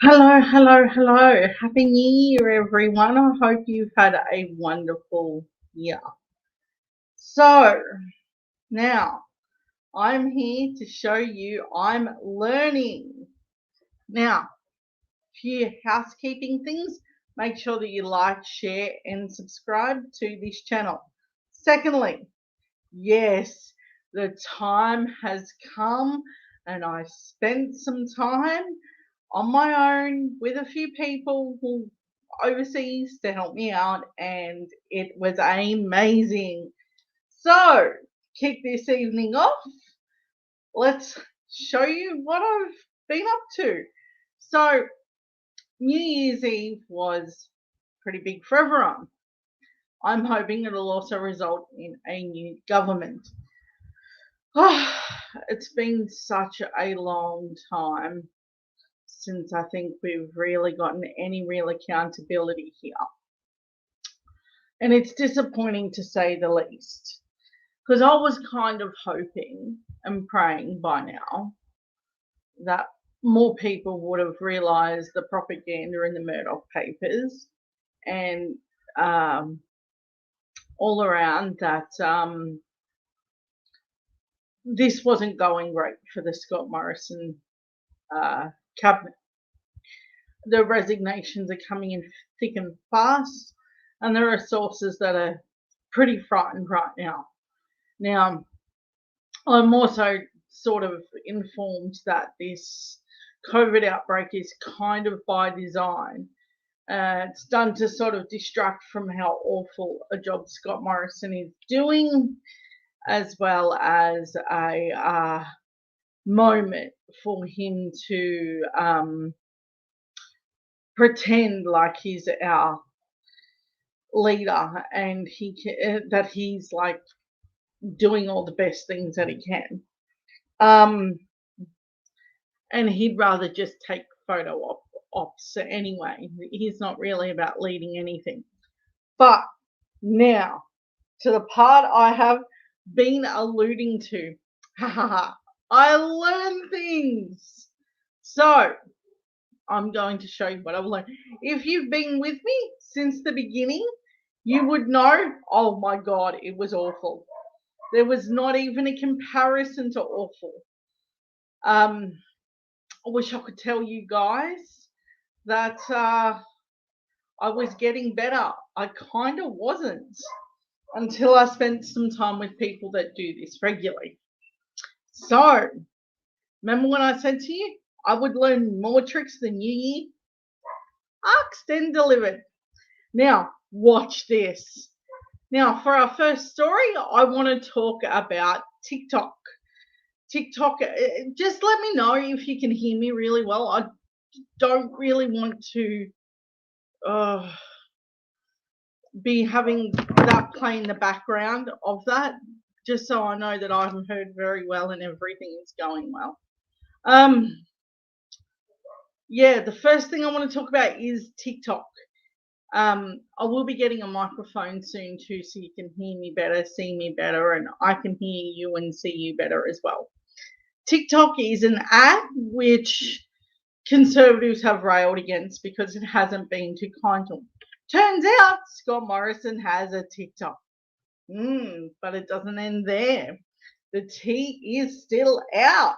Hello, hello, hello. Happy New Year, everyone. I hope you've had a wonderful year. So, now I'm here to show you I'm learning. Now, few housekeeping things. Make sure that you like, share, and subscribe to this channel. Secondly, yes, the time has come and I spent some time on my own with a few people who overseas to help me out, and it was amazing. So, kick this evening off. Let's show you what I've been up to. So, New Year's Eve was pretty big for everyone. I'm hoping it'll also result in a new government. It's been such a long time since I think we've really gotten any real accountability here. And it's disappointing to say the least, because I was kind of hoping and praying by now that more people would have realised the propaganda in the Murdoch papers and all around that this wasn't going great for the Scott Morrison cabinet. The resignations are coming in thick and fast, and there are sources that are pretty frightened right now. Now, I'm also sort of informed that this COVID outbreak is kind of by design. It's done to sort of distract from how awful a job Scott Morrison is doing, as well as a moment for him to pretend like he's our leader and that he's like doing all the best things that he can. And he'd rather just take photo ops anyway. He's not really about leading anything. But now to the part I have been alluding to. I learn things. So I'm going to show you what I've learned. If you've been with me since the beginning, you would know, oh my God, it was awful. There was not even a comparison to awful. I wish I could tell you guys that I was getting better. I kind of wasn't until I spent some time with people that do this regularly. So, remember when I said to you, I would learn more tricks than you? Asked and delivered. Now, watch this. Now, for our first story, I want to talk about Tic Toc. Tic Toc, just let me know if you can hear me really well. I don't really want to be having that play in the background of that, just so I know that I'm heard very well and everything is going well. Yeah, the first thing I want to talk about is Tic Toc. I will be getting a microphone soon too, so you can hear me better, see me better, and I can hear you and see you better as well. Tic Toc is an app which Conservatives have railed against because it hasn't been too kind to them. Turns out Scott Morrison has a Tic Toc. But it doesn't end there. The tea is still out.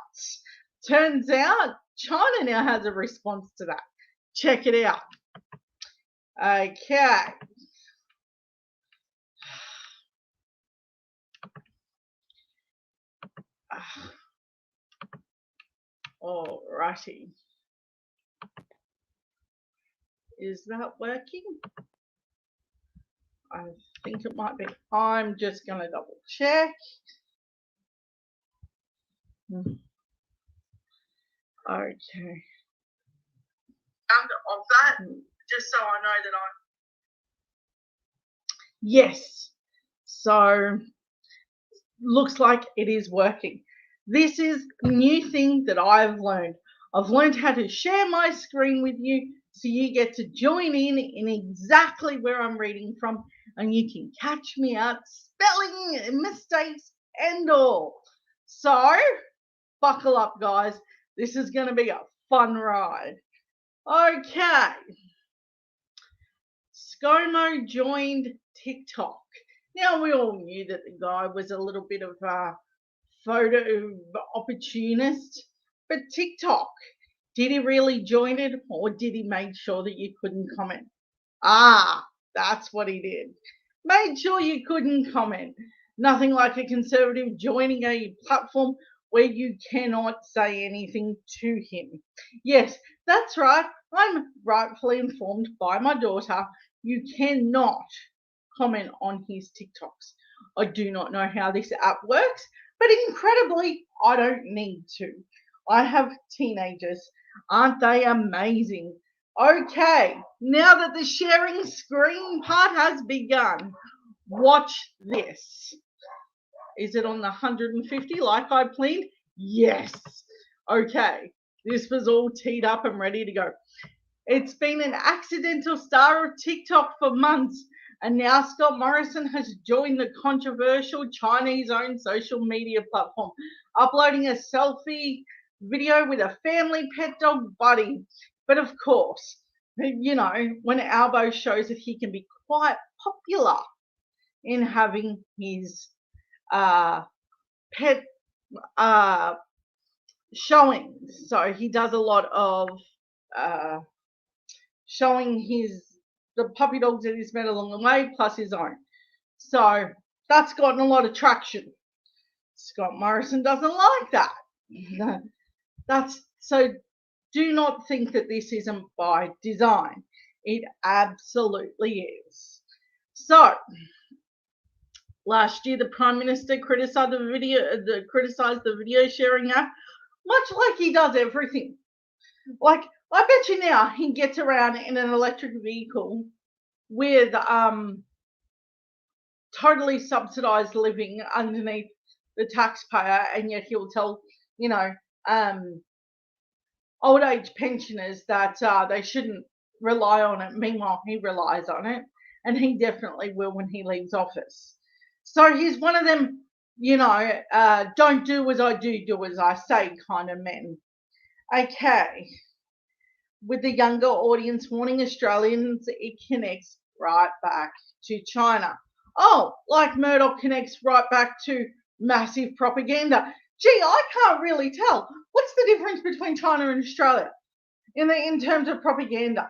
Turns out China now has a response to that. Check it out. Okay. Alrighty. Is that working? I think it might be. I'm just going to double check. Okay. Of that, just so I know that I'm. Yes. So looks like it is working. This is a new thing that I've learned. I've learned how to share my screen with you so you get to join in exactly where I'm reading from, and you can catch me out spelling mistakes and all. So buckle up, guys. This is going to be a fun ride. Okay. ScoMo joined Tic Toc. Now, we all knew that the guy was a little bit of a photo opportunist, but Tic Toc, did he really join it, or did he make sure that you couldn't comment? Ah, that's what he did. Made sure you couldn't comment. Nothing like a conservative joining a platform where you cannot say anything to him. Yes, that's right. I'm rightfully informed by my daughter. You cannot comment on his TikToks. I do not know how this app works, but incredibly, I don't need to. I have teenagers. Aren't they amazing? Okay, now that the sharing screen part has begun, watch this. Is it on the 150 like I planned? Yes. Okay, this was all teed up and ready to go. It's been an accidental star of TikTok for months, and now Scott Morrison has joined the controversial Chinese-owned social media platform, uploading a selfie video with a family pet dog buddy. But of course, when Albo shows that he can be quite popular in having his pet showings. So he does a lot of showing the puppy dogs that he's met along the way, plus his own. So that's gotten a lot of traction. Scott Morrison doesn't like that. That's so. Do not think that this isn't by design. It absolutely is. So last year, the Prime Minister criticized the video sharing app, much like he does everything. Like, I bet you now he gets around in an electric vehicle with totally subsidized living underneath the taxpayer, and yet he'll tell, old age pensioners that they shouldn't rely on it. Meanwhile, he relies on it, and he definitely will when he leaves office. So he's one of them, don't do as I do as I say kind of men. Okay. With the younger audience warning Australians, it connects right back to China. Oh, like Murdoch connects right back to massive propaganda. Gee, I can't really tell. What's the difference between China and Australia in terms of propaganda?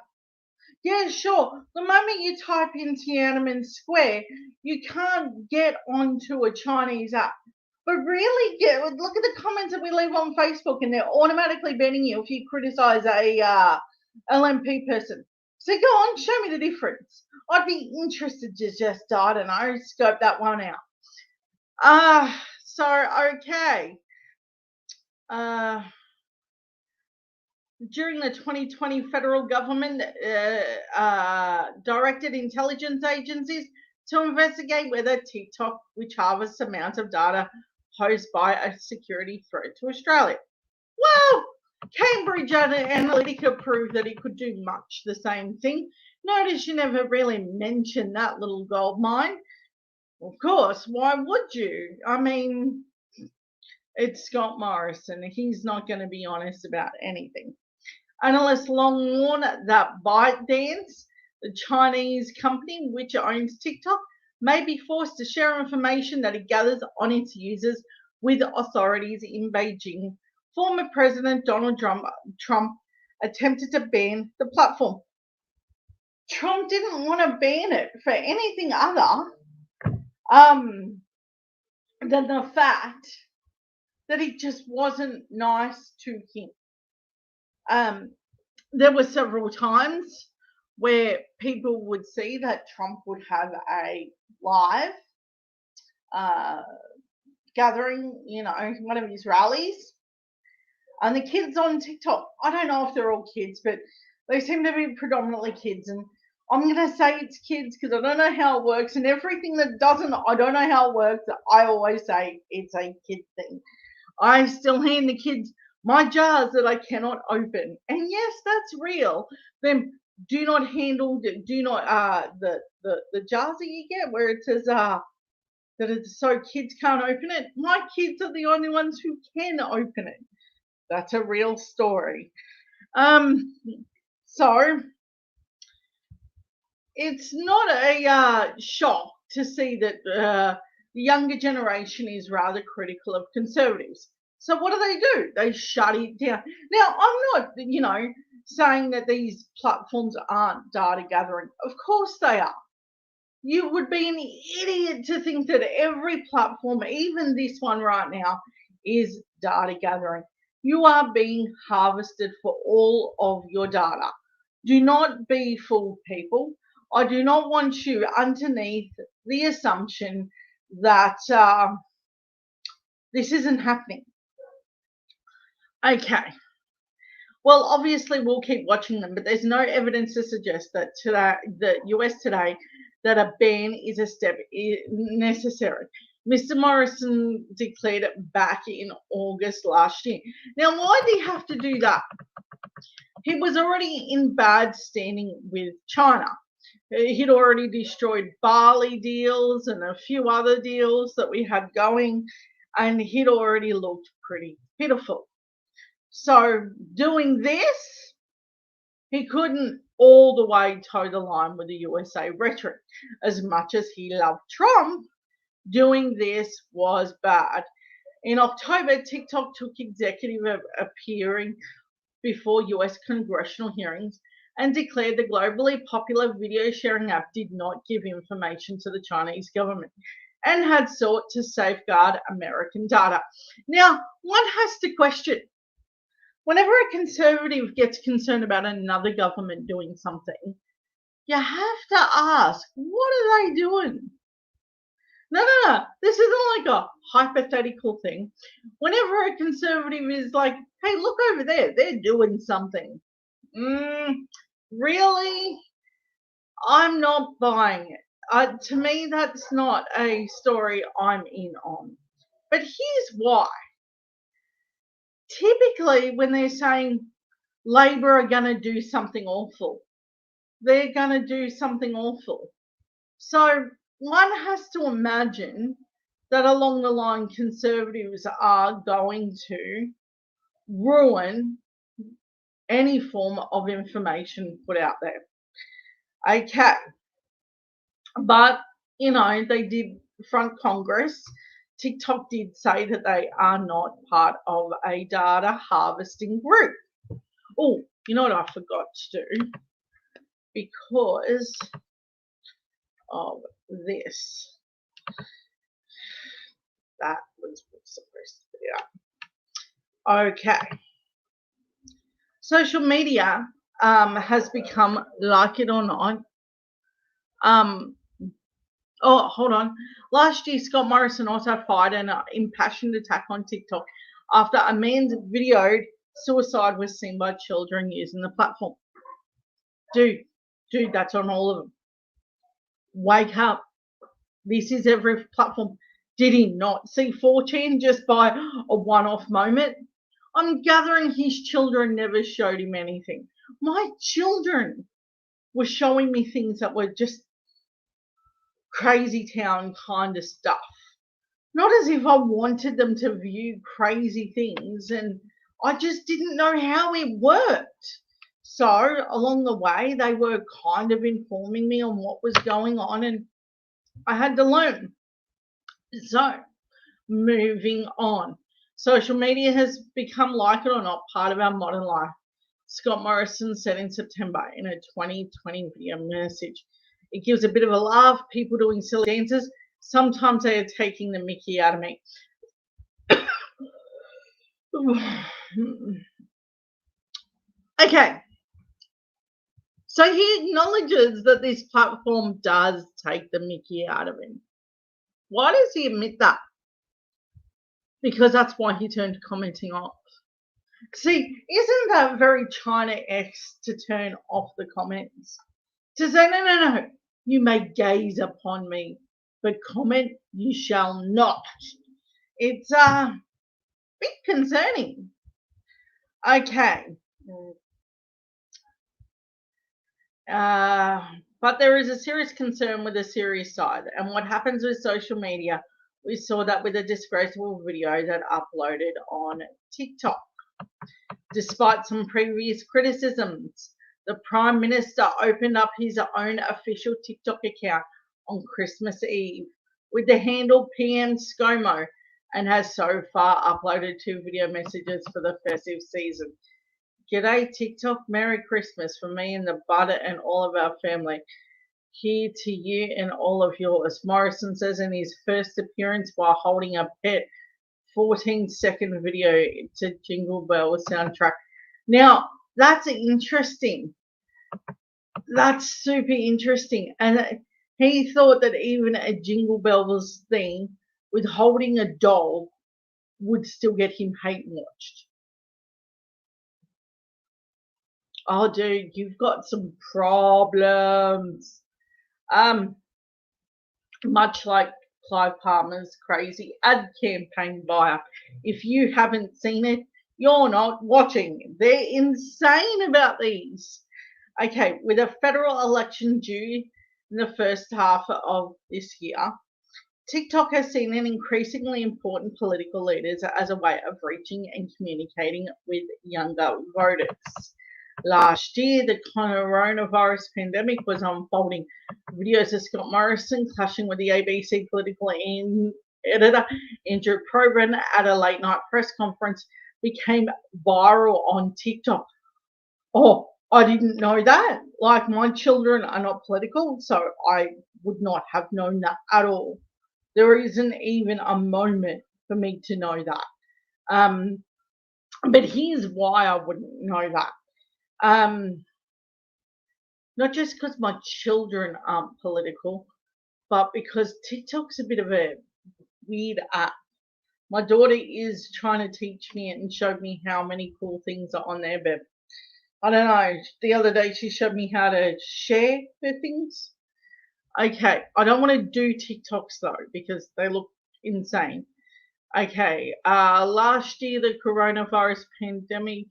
Yeah, sure. The moment you type in Tiananmen Square, you can't get onto a Chinese app. But really, look at the comments that we leave on Facebook, and they're automatically banning you if you criticize a LMP person. So go on, show me the difference. I'd be interested to just, I don't know, scope that one out. Okay. During the 2020, federal government directed intelligence agencies to investigate whether TikTok, which harvests amounts of data, posed by a security threat to Australia. Well, Cambridge Analytica proved that it could do much the same thing. Notice you never really mentioned that little gold mine. Of course, why would you? I mean, it's Scott Morrison. He's not going to be honest about anything. Analysts long warn that ByteDance, the Chinese company which owns TikTok, may be forced to share information that it gathers on its users with authorities in Beijing. Former President Donald Trump attempted to ban the platform. Trump didn't want to ban it for anything other than the fact that it just wasn't nice to him. There were several times where people would see that Trump would have a live gathering, one of his rallies. And the kids on TikTok, I don't know if they're all kids, but they seem to be predominantly kids. And I'm going to say it's kids because I don't know how it works. And everything that doesn't, I don't know how it works, I always say it's a kid thing. I still hand the kids my jars that I cannot open. And yes, that's real. Then do not handle, the jars that you get where it says that it's so kids can't open it. My kids are the only ones who can open it. That's a real story. So it's not a shock to see that the younger generation is rather critical of conservatives. So what do? They shut it down. Now, I'm not, saying that these platforms aren't data gathering. Of course they are. You would be an idiot to think that every platform, even this one right now, is data gathering. You are being harvested for all of your data. Do not be fooled, people. I do not want you underneath the assumption that this isn't happening. Okay. Well, obviously we'll keep watching them, but there's no evidence to suggest that today, the US today, that a ban is a step necessary. Mr. Morrison declared it back in August last year. Now, why did he have to do that? He was already in bad standing with China. He'd already destroyed barley deals and a few other deals that we had going, and he'd already looked pretty pitiful. So doing this, he couldn't all the way toe the line with the USA rhetoric. As much as he loved Trump, doing this was bad. In October, Tic Toc took executive appearing before US congressional hearings and declared the globally popular video sharing app did not give information to the Chinese government and had sought to safeguard American data. Now, one has to question, whenever a conservative gets concerned about another government doing something, you have to ask, what are they doing? No. This isn't like a hypothetical thing. Whenever a conservative is like, hey, look over there, they're doing something. Really? I'm not buying it. To me, that's not a story I'm in on. But here's why. Typically, when they're saying Labor are going to do something awful, they're going to do something awful. So one has to imagine that along the line, conservatives are going to ruin any form of information put out there. Okay. But, they did front Congress. Tic Toc did say that they are not part of a data harvesting group. Oh, you know what I forgot to do? Because of this. That was supposed to be up. Okay. Social media has become, like it or not, hold on. Last year, Scott Morrison also fired an impassioned attack on Tic Toc after a man's videoed suicide was seen by children using the platform. Dude, that's on all of them. Wake up. This is every platform. Did he not see 4chan just by a one-off moment? I'm gathering his children never showed him anything. My children were showing me things that were just crazy town kind of stuff. Not as if I wanted them to view crazy things, and I just didn't know how it worked. So along the way, they were kind of informing me on what was going on, and I had to learn. So moving on. Social media has become, like it or not, part of our modern life. Scott Morrison said in September in a 2020 video message. It gives a bit of a laugh, people doing silly dances. Sometimes they are taking the mickey out of me. Okay. So he acknowledges that this platform does take the mickey out of him. Why does he admit that? Because that's why he turned commenting off. See, isn't that very China-esque to turn off the comments? To say, no, you may gaze upon me, but comment you shall not. It's a bit concerning. Okay. But there is a serious concern with a serious side. And what happens with social media, we saw that with a disgraceful video that uploaded on TikTok. Despite some previous criticisms, The Prime Minister opened up his own official TikTok account on Christmas Eve with the handle PM ScoMo and has so far uploaded 2 video messages for the festive season. G'day TikTok, Merry Christmas from me and the butter and all of our family. Here to you and all of yours. Morrison says in his first appearance while holding a pet 14-second video to Jingle Bell soundtrack. Now, that's interesting. That's super interesting. And he thought that even a Jingle Bells thing with holding a doll would still get him hate watched. Oh, dude, you've got some problems. Much like Clive Palmer's crazy ad campaign buyer. If you haven't seen it, you're not watching. They're insane about these. Okay, with a federal election due in the first half of this year, TikTok has seen an increasingly important political leaders as a way of reaching and communicating with younger voters. Last year, the coronavirus pandemic was unfolding. Videos of Scott Morrison clashing with the ABC political editor Andrew Probyn at a late night press conference became viral on TikTok. Oh, I didn't know that. Like, my children are not political, so I would not have known that at all. There isn't even a moment for me to know that. But here's why I wouldn't know that. Not just because my children aren't political, but because TikTok's a bit of a weird app. My daughter is trying to teach me it and showed me how many cool things are on there, but I don't know. The other day she showed me how to share her things. Okay, I don't want to do TikToks though because they look insane. Okay, last year the coronavirus pandemic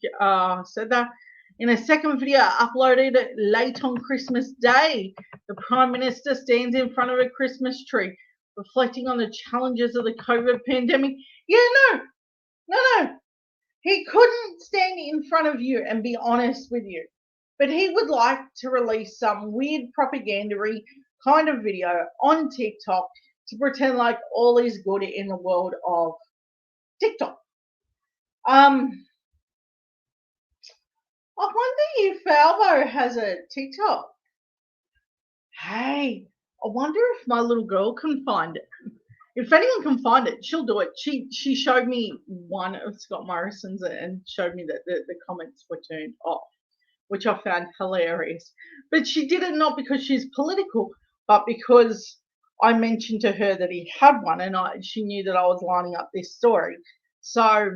said that. In a second video uploaded late on Christmas Day, the Prime Minister stands in front of a Christmas tree, reflecting on the challenges of the COVID pandemic. Yeah, no. He couldn't stand in front of you and be honest with you. But he would like to release some weird propaganda-y kind of video on TikTok to pretend like all is good in the world of TikTok. I wonder if Albo has a TikTok. Hey, I wonder if my little girl can find it. If anyone can find it, she'll do it. She showed me one of Scott Morrison's and showed me that the comments were turned off, which I found hilarious. But she did it not because she's political, but because I mentioned to her that he had one and she knew that I was lining up this story. So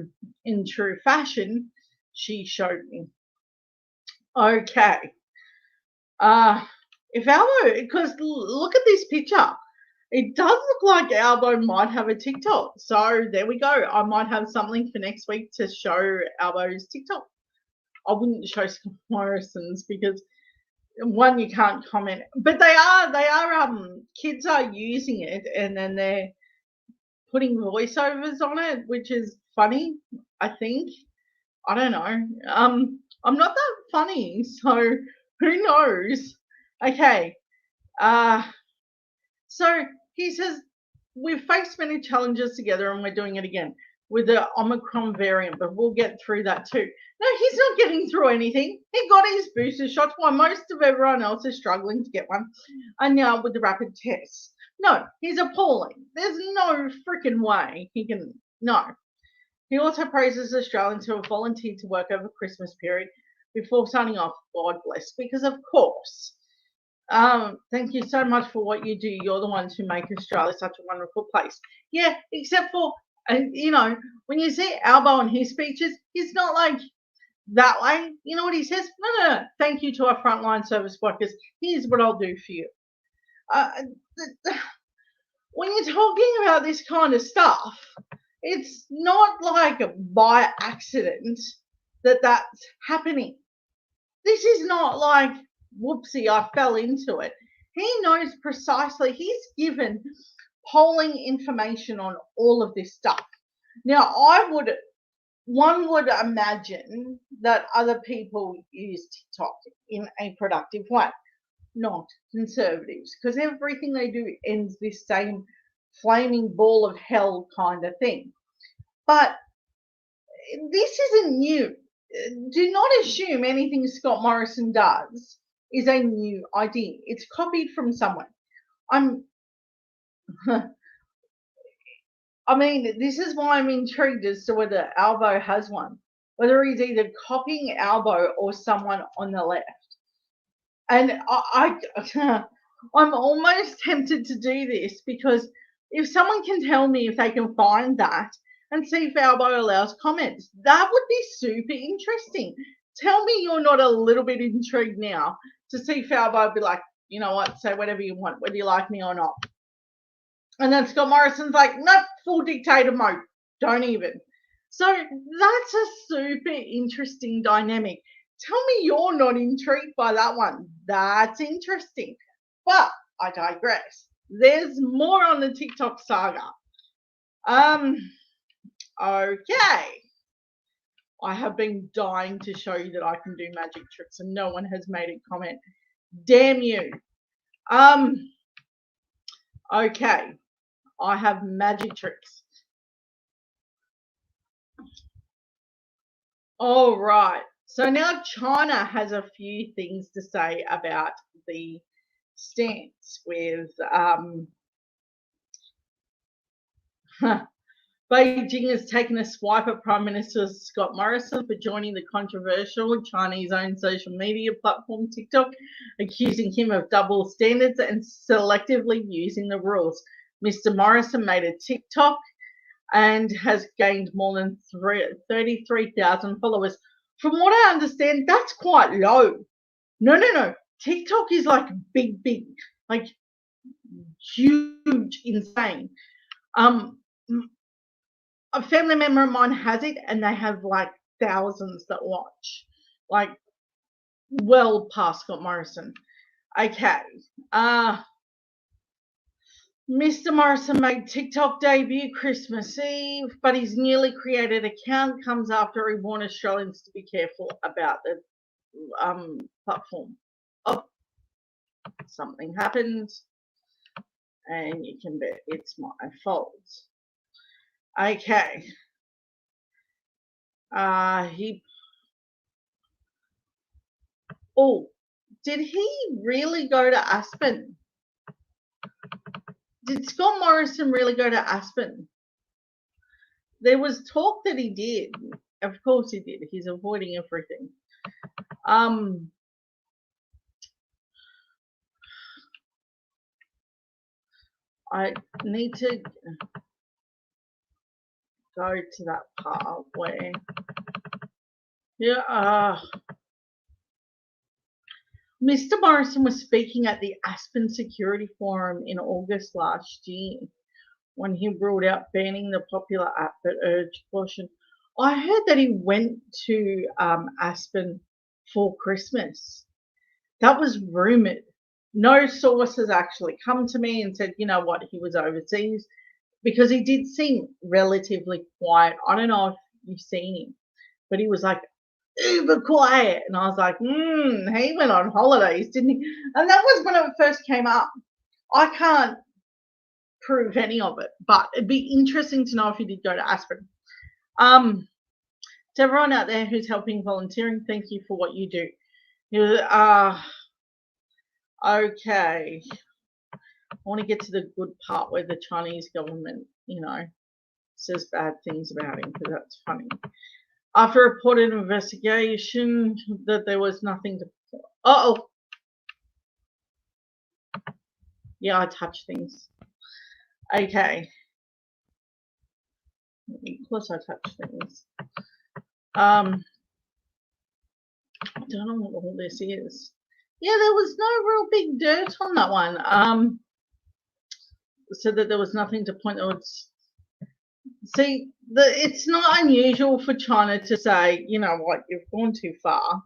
in true fashion, she showed me. Okay. If Albo, because look at this picture. It does look like Albo might have a TikTok. So there we go. I might have something for next week to show Albo's TikTok. I wouldn't show Scott Morrison's because one, you can't comment, but they are kids are using it and then they're putting voiceovers on it, which is funny, I think. I don't know. I'm not that funny, so who knows? Okay. So he says, we've faced many challenges together and we're doing it again with the Omicron variant, but we'll get through that too. No, he's not getting through anything. He got his booster shots while most of everyone else is struggling to get one. And now with the rapid tests. No, he's appalling. There's no freaking way he can, no. He also praises Australians who have volunteered to work over Christmas period before signing off. God bless, because of course. Thank you so much for what you do. You're the ones who make Australia such a wonderful place. Yeah, except for, when you see Albo in his speeches, he's not like that way. You know what he says? No. Thank you to our frontline service workers. Here's what I'll do for you. When you're talking about this kind of stuff, it's not like by accident that that's happening. This is not like, whoopsie, I fell into it. He knows precisely. He's given polling information on all of this stuff. Now, I would one would imagine that other people use TikTok in a productive way, not conservatives, because everything they do ends this same flaming ball of hell kind of thing. But this isn't new. Do not assume anything Scott Morrison does is a new idea. It's copied from someone. I'm I mean, this is why I'm intrigued as to whether Albo has one, whether he's either copying Albo or someone on the left. And I'm almost tempted to do this because if someone can tell me if they can find that and see if Albo allows comments, that would be super interesting. Tell me you're not a little bit intrigued now to see if Albo be like, you know what, say whatever you want, whether you like me or not. And then Scott Morrison's like, nope, full dictator mode. Don't even. So that's a super interesting dynamic. Tell me you're not intrigued by that one. That's interesting. But I digress. There's more on the TikTok saga. Okay. I have been dying to show you that I can do magic tricks and no one has made a comment. Damn you. Okay. I have magic tricks. All right. So now China has a few things to say about the stance with Beijing has taken a swipe at Prime Minister Scott Morrison for joining the controversial Chinese-owned social media platform TikTok, accusing him of double standards and selectively using the rules. Mr. Morrison made a TikTok and has gained more than 33,000 followers. From what I understand, that's quite low. No. TikTok is like big, like huge, insane. A family member of mine has it, and they have like thousands that watch, like well past Scott Morrison. Okay. Mr. Morrison made TikTok debut Christmas Eve, but his newly created account comes after he warned Australians to be careful about the platform. Oh, something happened, and you can bet it's my fault. Okay. Did he really go to Aspen? Did Scott Morrison really go to Aspen? There was talk that he did. Of course he did. He's avoiding everything. I need to go to that part where, Mr. Morrison was speaking at the Aspen Security Forum in August last year when he ruled out banning the popular app that urged caution. I heard that he went to Aspen for Christmas. That was rumored. No source has actually come to me and said, you know what, he was overseas, because he did seem relatively quiet. I don't know if you've seen him, but he was like uber quiet. And I was like, he went on holidays, didn't he? And that was when it first came up. I can't prove any of it, but it'd be interesting to know if he did go to Aspen. To everyone out there who's helping volunteering, thank you for what you do. Okay. I want to get to the good part where the Chinese government, says bad things about him, because that's funny. After a reported investigation that there was nothing to... Yeah, I touch things. Okay. Of course I touch things. I don't know what all this is. Yeah, there was no real big dirt on that one. Said that there was nothing to point towards. See, it's not unusual for China to say, you know what, you've gone too far.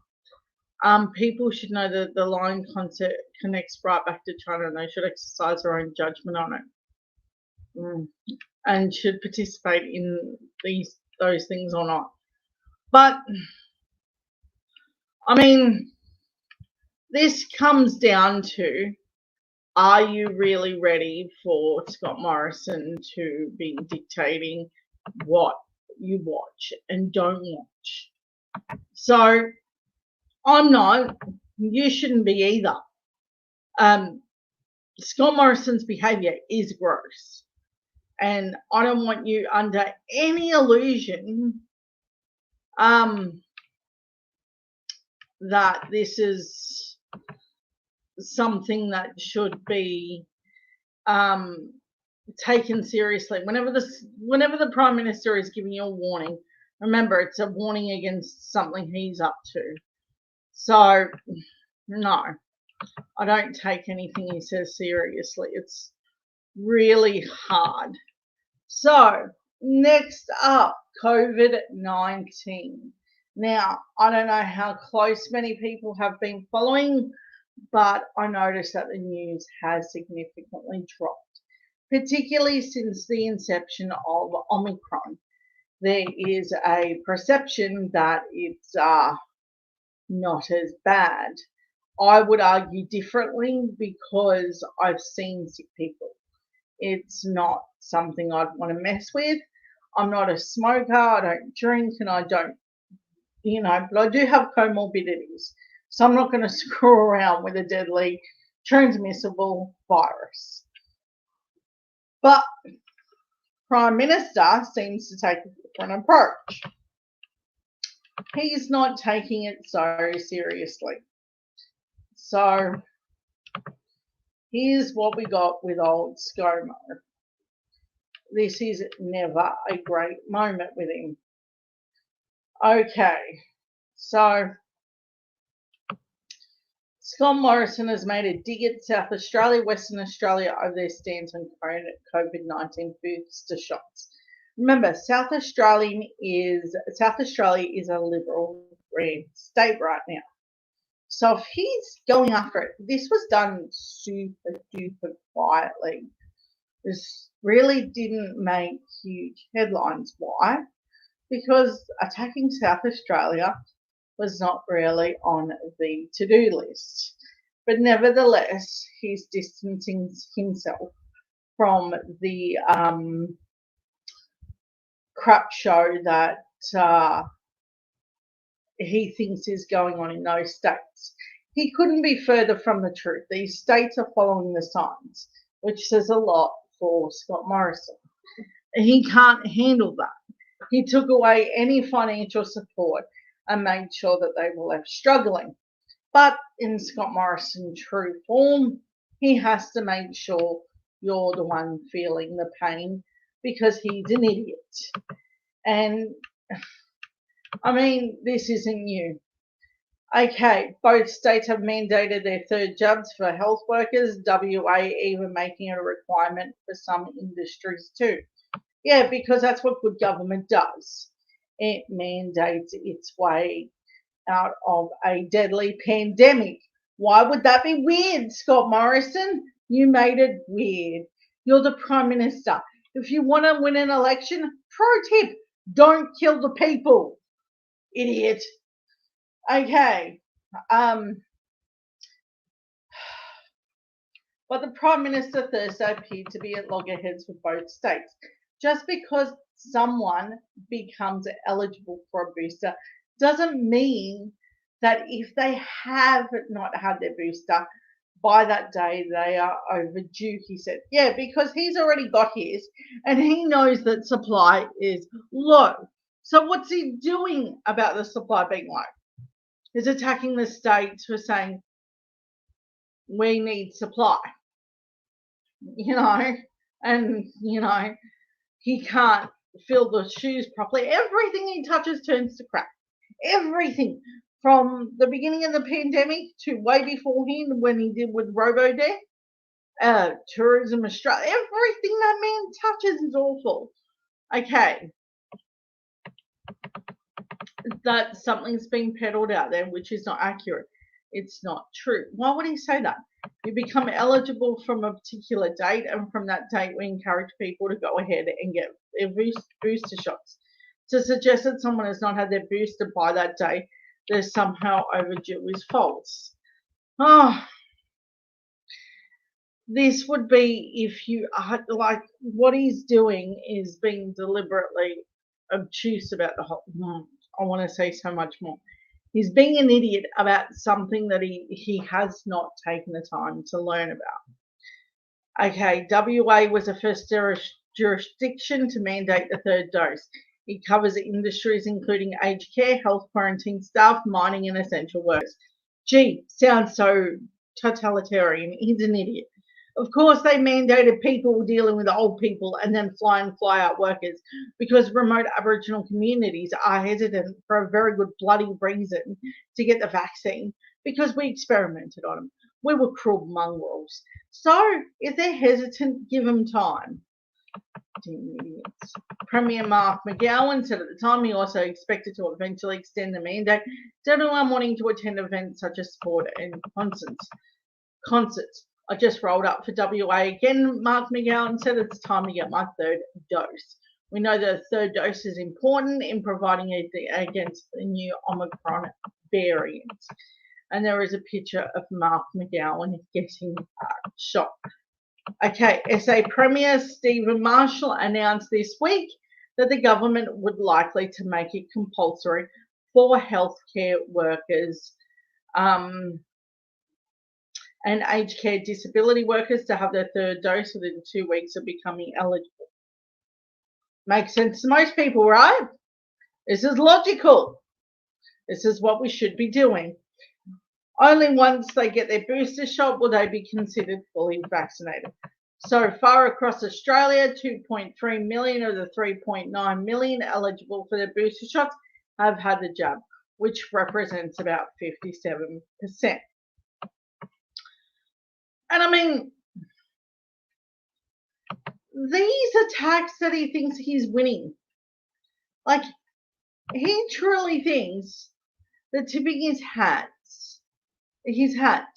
People should know that the line concept connects right back to China, and they should exercise their own judgment on it, and should participate in those things or not. But, I mean, this comes down to, are you really ready for Scott Morrison to be dictating what you watch and don't watch? So I'm not. You shouldn't be either. Scott Morrison's behaviour is gross. And I don't want you under any illusion that this is something that should be taken seriously. Whenever the Prime Minister is giving you a warning, remember it's a warning against something he's up to. So, no, I don't take anything he says seriously. It's really hard. So, next up, COVID-19. Now, I don't know how close many people have been following, but I noticed that the news has significantly dropped, particularly since the inception of Omicron. There is a perception that it's not as bad. I would argue differently because I've seen sick people. It's not something I'd want to mess with. I'm not a smoker, I don't drink, and I don't, but I do have comorbidities. So I'm not going to screw around with a deadly transmissible virus. But Prime Minister seems to take a different approach. He's not taking it so seriously. So here's what we got with old ScoMo. This is never a great moment with him. Okay, so Scott Morrison has made a dig at South Australia, Western Australia over their stance on COVID-19 booster shots. Remember, South Australia is a Liberal red state right now. So if he's going after it, this was done super duper quietly. This really didn't make huge headlines. Why? Because attacking South Australia was not really on the to-do list. But nevertheless, he's distancing himself from the crap show that he thinks is going on in those states. He couldn't be further from the truth. These states are following the signs, which says a lot for Scott Morrison. He can't handle that. He took away any financial support and made sure that they were left struggling. But in Scott Morrison true form, he has to make sure you're the one feeling the pain because he's an idiot. And I mean, this isn't new. Okay, both states have mandated their third jabs for health workers, WA even making it a requirement for some industries too. Yeah, because that's what good government does. It mandates its way out of a deadly pandemic. Why would that be weird, Scott Morrison? You made it weird. You're the Prime Minister. If you want to win an election, pro tip, don't kill the people, idiot. Okay. But the Prime Minister Thursday appeared to be at loggerheads with both states. Just because someone becomes eligible for a booster doesn't mean that if they have not had their booster, by that day they are overdue, he said. Yeah, because he's already got his and he knows that supply is low. So what's he doing about the supply being low? He's attacking the states for saying we need supply, and he can't fill the shoes properly. Everything he touches turns to crap. Everything. From the beginning of the pandemic to way beforehand when he did with RoboDare, Tourism Australia, everything that man touches is awful. Okay. That something's being peddled out there which is not accurate. It's not true. Why would he say that? You become eligible from a particular date, and from that date we encourage people to go ahead and get their booster shots. To suggest that someone has not had their booster by that day, they're somehow overdue is false. Oh, this would be if you are like what he's doing is being deliberately obtuse about the whole. I want to say so much more. He's being an idiot about something that he has not taken the time to learn about. Okay, WA was the first jurisdiction to mandate the third dose. It covers industries including aged care, health quarantine staff, mining, and essential workers. Gee, sounds so totalitarian. He's an idiot. Of course, they mandated people dealing with old people and then fly in, fly out workers because remote Aboriginal communities are hesitant for a very good bloody reason to get the vaccine because we experimented on them. We were cruel mongrels. So if they're hesitant, give them time. Damn idiots. Premier Mark McGowan said at the time he also expected to eventually extend the mandate to anyone wanting to attend events such as sport and concerts. I just rolled up for WA again, Mark McGowan said it's time to get my third dose. We know the third dose is important in providing against the new Omicron variant. And there is a picture of Mark McGowan getting shot. Okay, SA Premier Stephen Marshall announced this week that the government would likely to make it compulsory for healthcare workers and aged care disability workers to have their third dose within 2 weeks of becoming eligible. Makes sense to most people, right? This is logical. This is what we should be doing. Only once they get their booster shot will they be considered fully vaccinated. So far across Australia, 2.3 million of the 3.9 million eligible for their booster shots have had the jab, which represents about 57%. And I mean, these attacks that he thinks he's winning, like he truly thinks that tipping his hat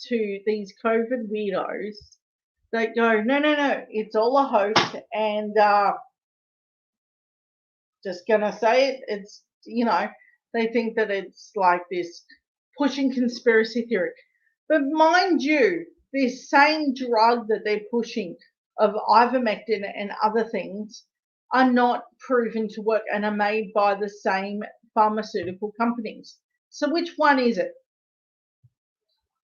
to these COVID weirdos that go, no, it's all a hoax, and just gonna say it, it's, they think that it's like this pushing conspiracy theory. But mind you, this same drug that they're pushing of ivermectin and other things are not proven to work and are made by the same pharmaceutical companies. So which one is it?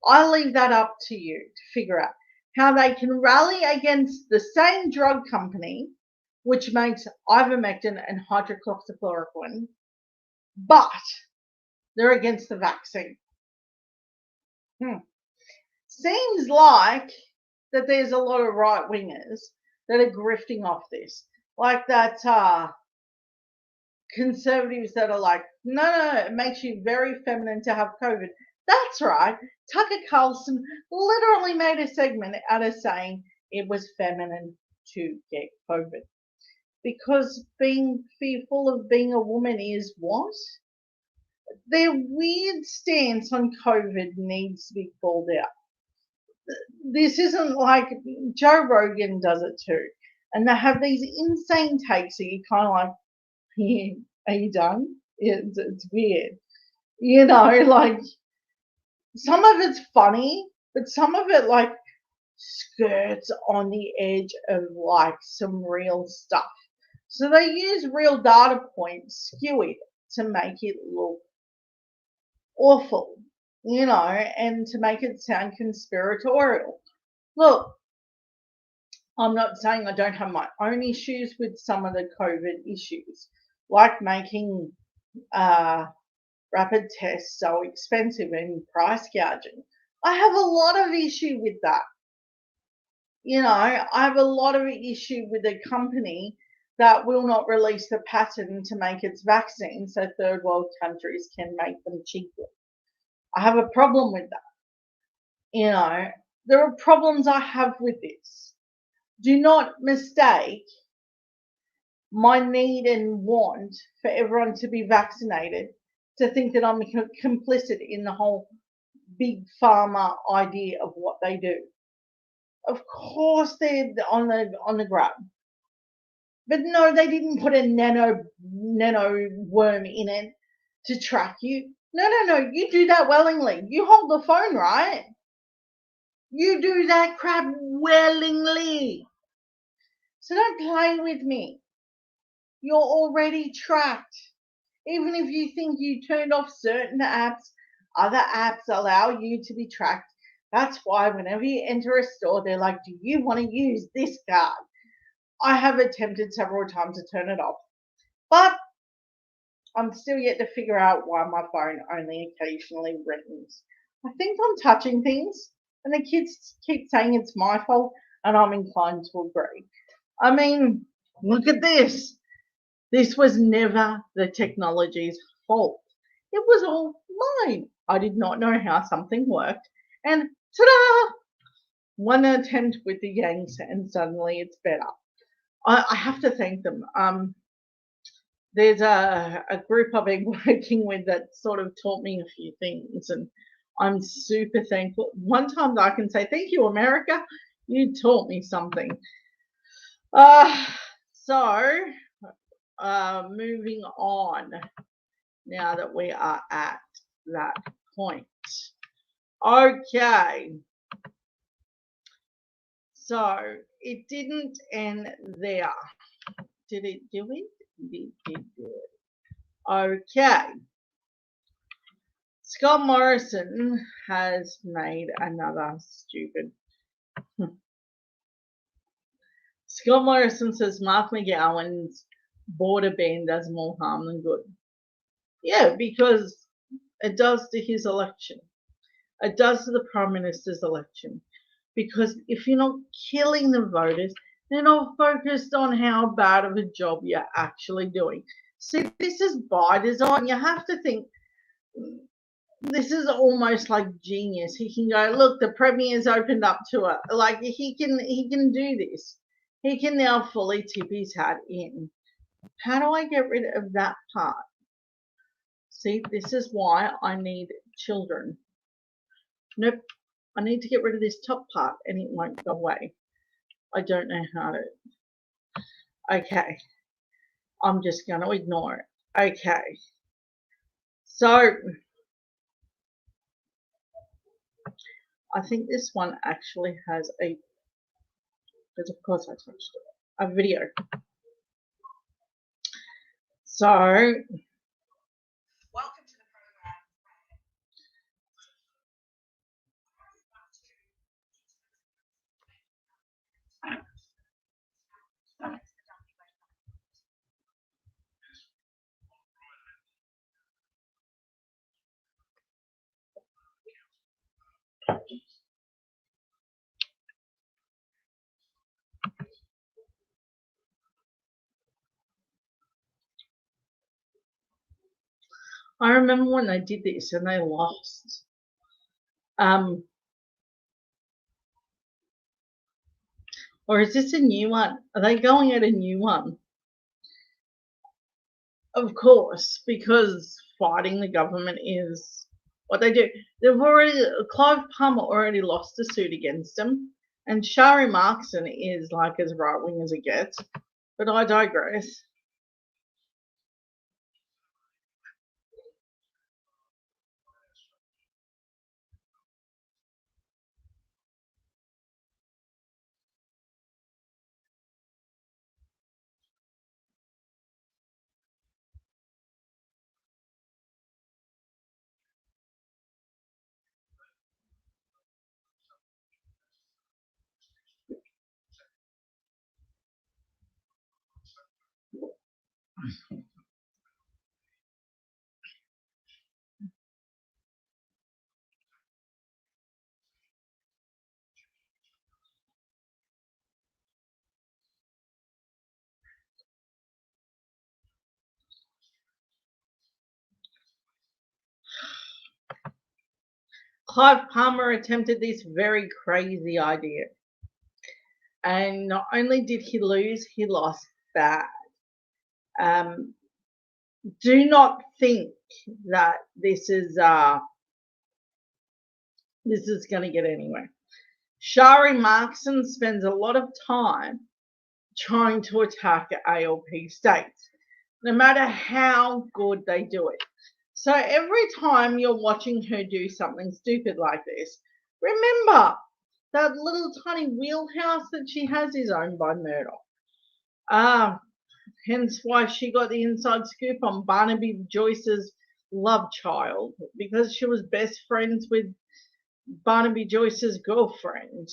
I leave that up to you to figure out how they can rally against the same drug company, which makes ivermectin and hydroxychloroquine, but they're against the vaccine. Seems like that there's a lot of right-wingers that are grifting off this. Like that conservatives that are like, no, it makes you very feminine to have COVID. That's right. Tucker Carlson literally made a segment out of saying it was feminine to get COVID. Because being fearful of being a woman is what? Their weird stance on COVID needs to be called out. This isn't like Joe Rogan does it too. And they have these insane takes that you kind of like, yeah, are you done? It's weird. Like some of it's funny, but some of it like skirts on the edge of like some real stuff. So they use real data points, skew it to make it look awful, and to make it sound conspiratorial. Look, I'm not saying I don't have my own issues with some of the COVID issues, like making rapid tests so expensive and price gouging. I have a lot of issue with that. I have a lot of issue with a company that will not release the patent to make its vaccine so third world countries can make them cheaply. I have a problem with that. There are problems I have with this. Do not mistake my need and want for everyone to be vaccinated to think that I'm complicit in the whole big pharma idea of what they do. Of course they're on the grab. But no, they didn't put a nano nano worm in it to track you. No. You do that willingly. You hold the phone, right? You do that crap willingly. So don't play with me. You're already tracked. Even if you think you turned off certain apps, other apps allow you to be tracked. That's why whenever you enter a store, they're like, do you want to use this card? I have attempted several times to turn it off, but I'm still yet to figure out why my phone only occasionally rings. I think I'm touching things, and the kids keep saying it's my fault, and I'm inclined to agree. I mean, look at this. This was never the technology's fault. It was all mine. I did not know how something worked, and ta-da! One attempt with the Yanks, and suddenly it's better. I have to thank them. There's a group I've been working with that sort of taught me a few things, and I'm super thankful. One time I can say, thank you, America. You taught me something. So, moving on now that we are at that point. Okay. So, it didn't end there. Did it do it? It did it. Okay. Scott Morrison has made another stupid. Scott Morrison says Mark McGowan's border ban does more harm than good. Yeah, because it does to his election. It does to the Prime Minister's election. Because if you're not killing the voters, they're not focused on how bad of a job you're actually doing. See, this is by design. You have to think this is almost like genius. He can go, look, the Premier's opened up to it. Like he can do this. He can now fully tip his hat in. How do I get rid of that part? See, this is why I need children. Nope. I need to get rid of this top part and it won't go away. I don't know how to. Okay. I'm just going to ignore it. Okay. So, I think this one actually has a, because of course I touched it, a video. So, welcome to the program. I remember when they did this and they lost. Or is this a new one? Are they going at a new one? Of course, because fighting the government is what they do. Clive Palmer already lost a suit against them, and Shari Markson is like as right wing as it gets. But I digress. Clive Palmer attempted this very crazy idea. And not only did he lose, he lost bad. Do not think that this is going to get anywhere. Shari Markson spends a lot of time trying to attack ALP states. no matter how good they do it. So every time you're watching her do something stupid like this, remember that little tiny wheelhouse that she has is owned by Murdoch. Ah, hence why she got the inside scoop on Barnaby Joyce's love child, because she was best friends with Barnaby Joyce's girlfriend.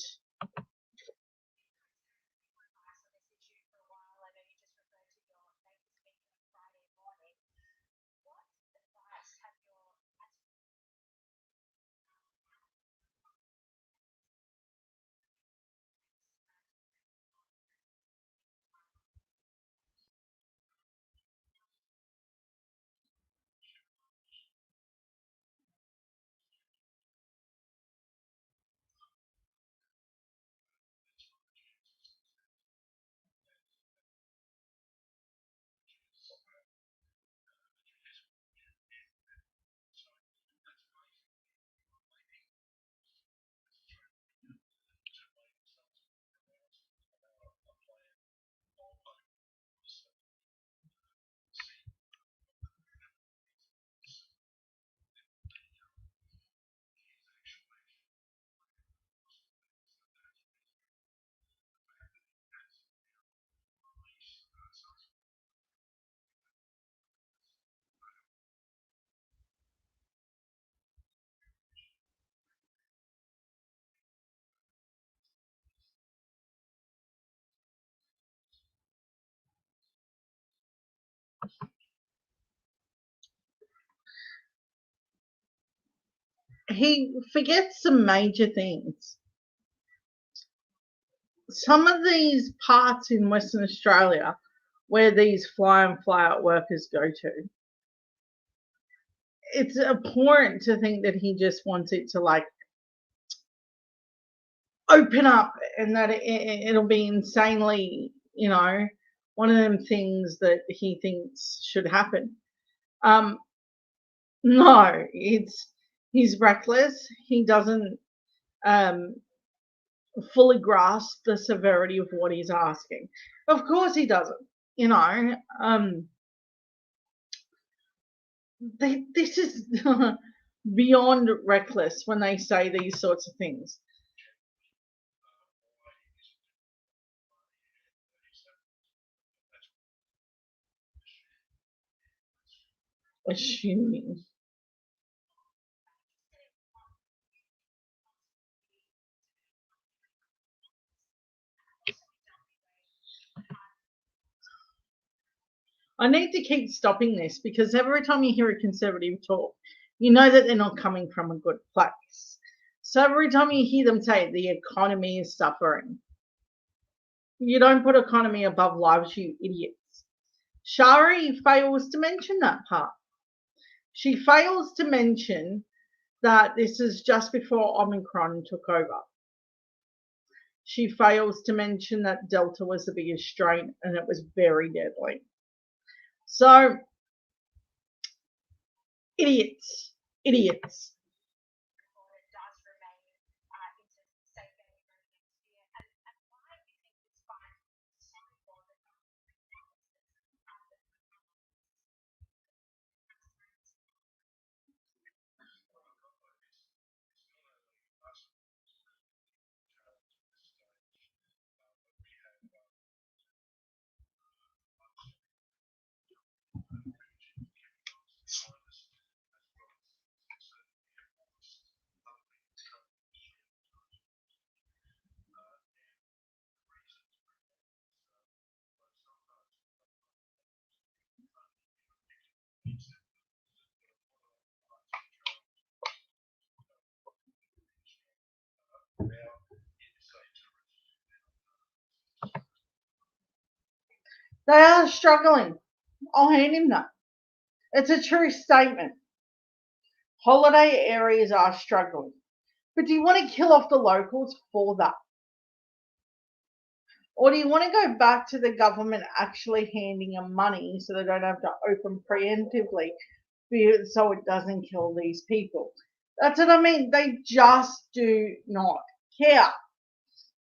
He forgets some major things. Some of these parts in Western Australia where these fly and fly out workers go to, it's abhorrent to think that he just wants it to like open up and that it'll be insanely, one of them things that he thinks should happen. Um, no, he's reckless. He doesn't um, fully grasp the severity of what he's asking. Of course, he doesn't. You know, um, this is beyond reckless when they say these sorts of things. Assuming. I need to keep stopping this because every time you hear a conservative talk, you know that they're not coming from a good place. So every time you hear them say the economy is suffering, you don't put economy above lives, you idiots. Shari fails to mention that part. She fails to mention that this is just before Omicron took over. She fails to mention that Delta was the biggest strain and it was very deadly. So, idiots, idiots. They are struggling. I'll hand him that. It's a true statement. Holiday areas are struggling. But do you want to kill off the locals for that? Or do you want to go back to the government actually handing them money so they don't have to open preemptively so it doesn't kill these people? That's what I mean. They just do not care.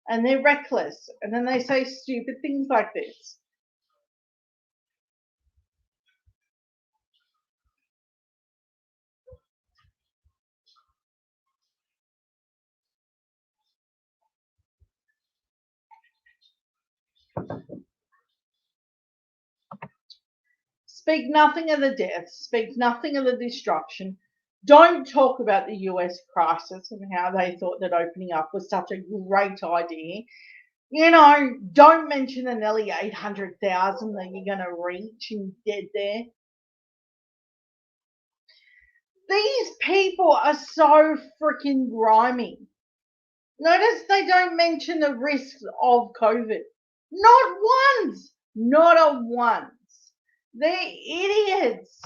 And they're reckless. And then they say stupid things like this. Speak nothing of the deaths, speak nothing of the destruction. Don't talk about the US crisis and how they thought that opening up was such a great idea. Don't mention the nearly 800,000 that you're going to reach and get there. These people are so freaking grimy. Notice they don't mention the risks of COVID. Not once. Not a once. They're idiots.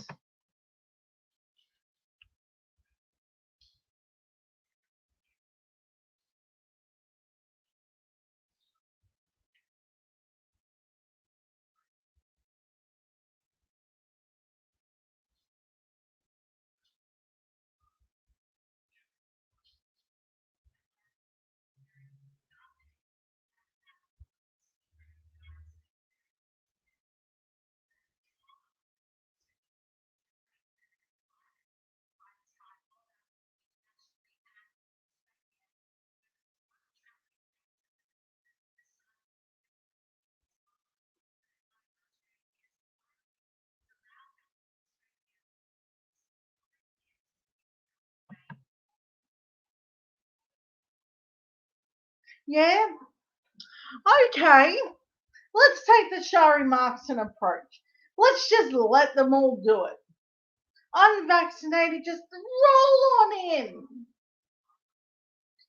Yeah. Okay. Let's take the Shari Markson approach. Let's just let them all do it. Unvaccinated, just roll on in.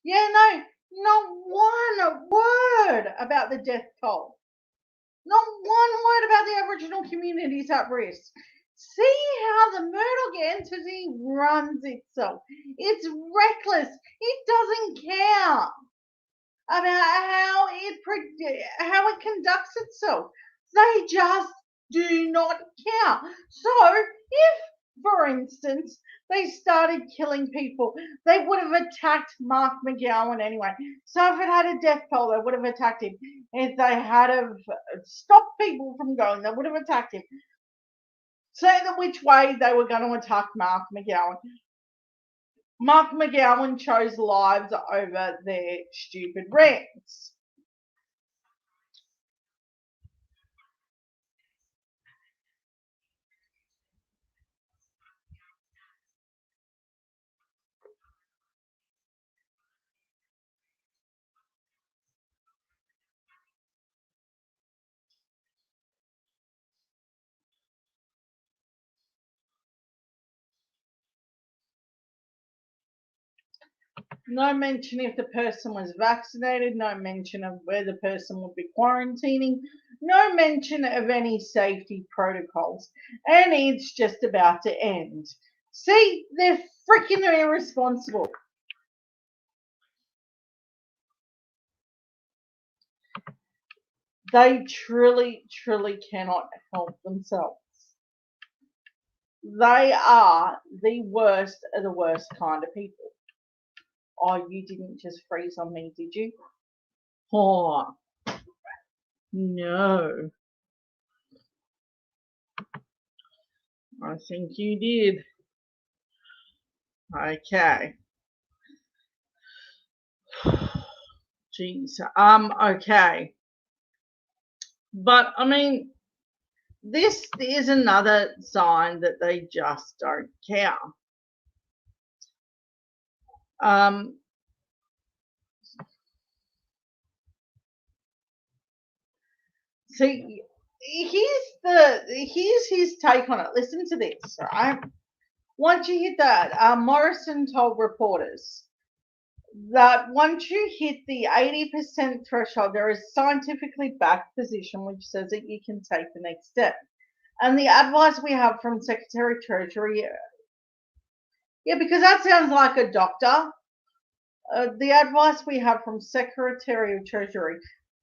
Yeah, no, not one word about the death toll. Not one word about the Aboriginal communities at risk. See how the Murdoch entity runs itself. It's reckless. It doesn't care about how it conducts itself. They just do not care. So if, for instance, they started killing people, they would have attacked Mark McGowan anyway. So if it had a death toll, they would have attacked him. If they had stopped people from going, they would have attacked him. Say which way they were going to attack Mark McGowan. Mark McGowan chose lives over their stupid rants. No mention if the person was vaccinated, no mention of where the person would be quarantining, no mention of any safety protocols. And it's just about to end. See, they're freaking irresponsible. They truly, truly cannot help themselves. They are the worst of the worst kind of people. Oh, you didn't just freeze on me, did you? Oh, no. I think you did. Okay. Jeez. Okay. But I mean, this is another sign that they just don't care. Um, see, here's his take on it. Listen to this, right? Once you hit that, Morrison told reporters that once you hit the 80% threshold, there is scientifically backed position which says that you can take the next step. And the advice we have from Secretary Treasury, yeah, because that sounds like a doctor. The advice we have from Secretary of Treasury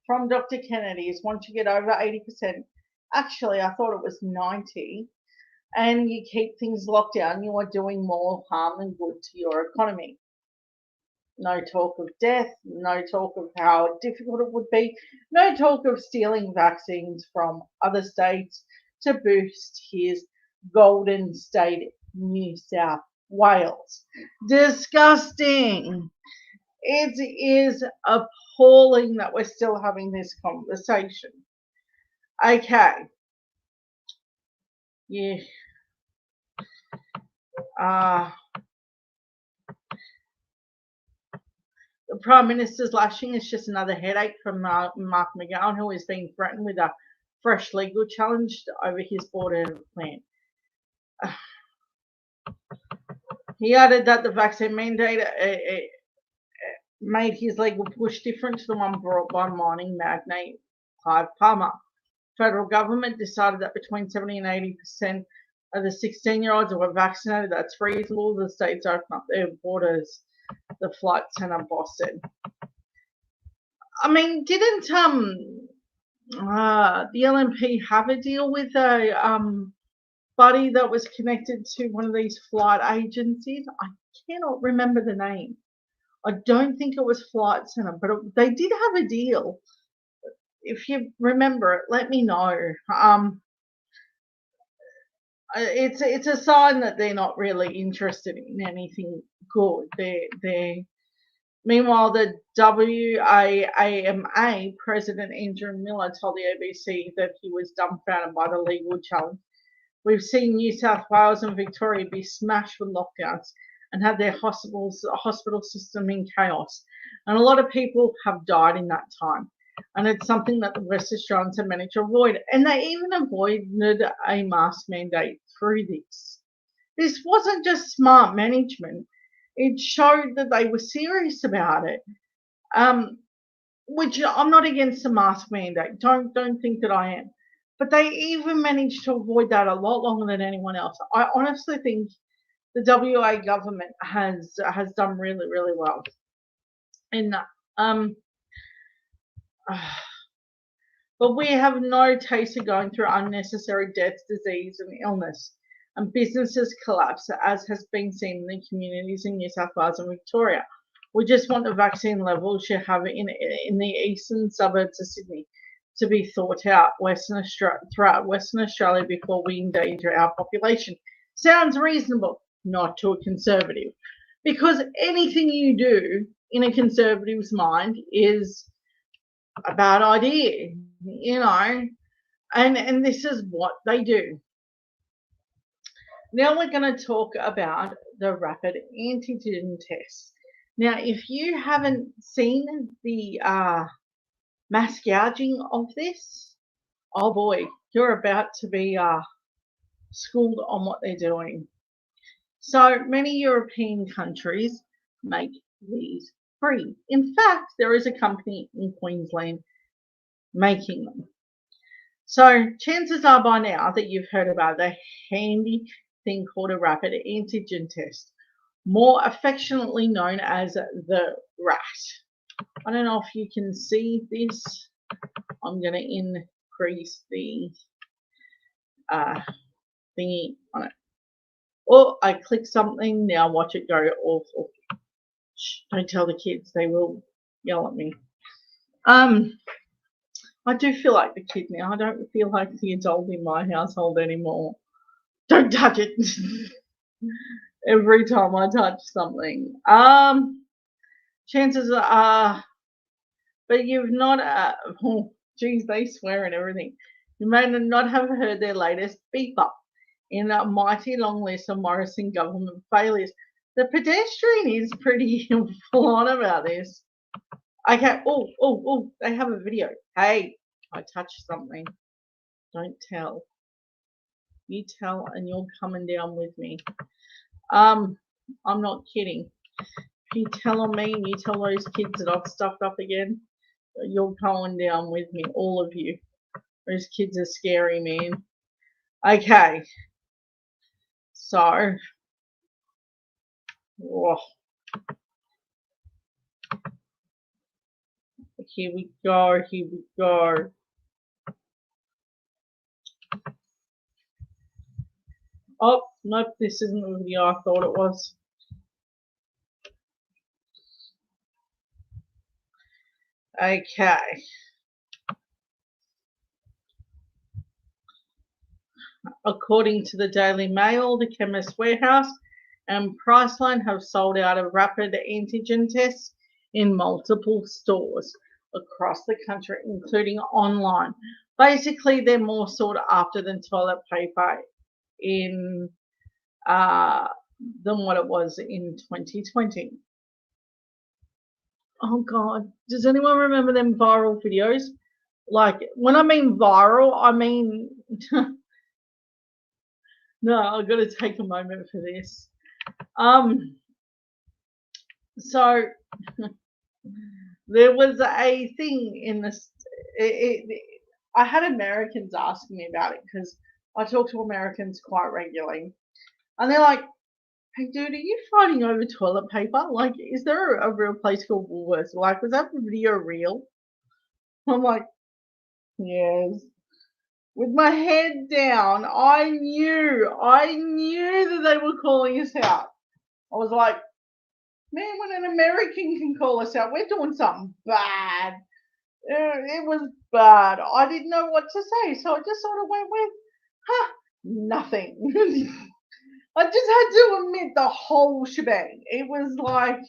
from Dr. Kennedy is once you get over 80%, actually, I thought it was 90, and you keep things locked down, you are doing more harm than good to your economy. No talk of death, no talk of how difficult it would be, no talk of stealing vaccines from other states to boost his golden state, New South Wales. Disgusting. It is appalling that we're still having this conversation. Okay. Yeah. Uh, the Prime Minister's lashing is just another headache from Mark McGowan, who is being threatened with a fresh legal challenge over his border plan. He added that the vaccine mandate made his legal push different to the one brought by mining magnate Clive Palmer. Federal government decided that between 70 and 80% of the 16-year-olds who were vaccinated, that's reasonable. The states open up their borders, the flight centre boss said. I mean, didn't the LNP have a deal with a buddy that was connected to one of these flight agencies? I cannot remember the name. I don't think it was Flight Centre, but they did have a deal. If you remember it, let me know. It's a sign that they're not really interested in anything good. Meanwhile, the WAAMA President Andrew Miller told the ABC that he was dumbfounded by the legal challenge. We've seen New South Wales and Victoria be smashed with lockdowns and have their hospital system in chaos. And a lot of people have died in that time. And it's something that the West Australians have managed to avoid. And they even avoided a mask mandate through this. This wasn't just smart management. It showed that they were serious about it. Which I'm not against the mask mandate. Don't think that I am. But they even managed to avoid that a lot longer than anyone else. I honestly think the WA government has done really, really well in that. But we have no taste of going through unnecessary death, disease, and illness, and businesses collapse, as has been seen in the communities in New South Wales and Victoria. We just want the vaccine levels you have in the eastern suburbs of Sydney to be thought out throughout Western Australia before we endanger our population. Sounds reasonable, not to a conservative, because anything you do in a conservative's mind is a bad idea, and this is what they do. Now we're going to talk about the rapid antigen test. Now, if you haven't seen the mass gouging of this, oh boy, you're about to be schooled on what they're doing. So many European countries make these free. In fact, there is a company in Queensland making them. So chances are by now that you've heard about the handy thing called a rapid antigen test, more affectionately known as the RAT. I don't know if you can see this. I'm going to increase the thingy on it. Oh, I click something. Now watch it go awful. Shh, don't tell the kids. They will yell at me. I do feel like the kid now. I don't feel like the adult in my household anymore. Don't touch it. Every time I touch something. Chances are, but you've not, oh, geez, they swear and everything. You may not have heard their latest beep up in a mighty long list of Morrison government failures. The pedestrian is pretty full on about this. Okay, oh, they have a video. Hey, I touched something. Don't tell. You tell and you're coming down with me. I'm not kidding. If you tell on me and you tell those kids that I've stuffed up again, you're going down with me, all of you. Those kids are scary, man. Okay. So, oh, here we go. Oh, nope, this isn't the video I thought it was. Okay. According to the Daily Mail, the Chemist Warehouse and Priceline have sold out of rapid antigen tests in multiple stores across the country, including online, Basically, they're more sought after than toilet paper in uh, than what it was in 2020. Oh God, does anyone remember them viral videos? Like when I mean viral, I mean no, I've got to take a moment for this. Um, so there was a thing in this. I had Americans asking me about it because I talk to Americans quite regularly, and they're like, "Hey, dude, are you fighting over toilet paper? Like, is there a real place called Woolworths? Like, was that video real?" I'm like, "Yes." With my head down, I knew that they were calling us out. I was like, man, when an American can call us out, we're doing something bad. It was bad. I didn't know what to say, so I just sort of went with, nothing. I just had to admit the whole shebang. It was like,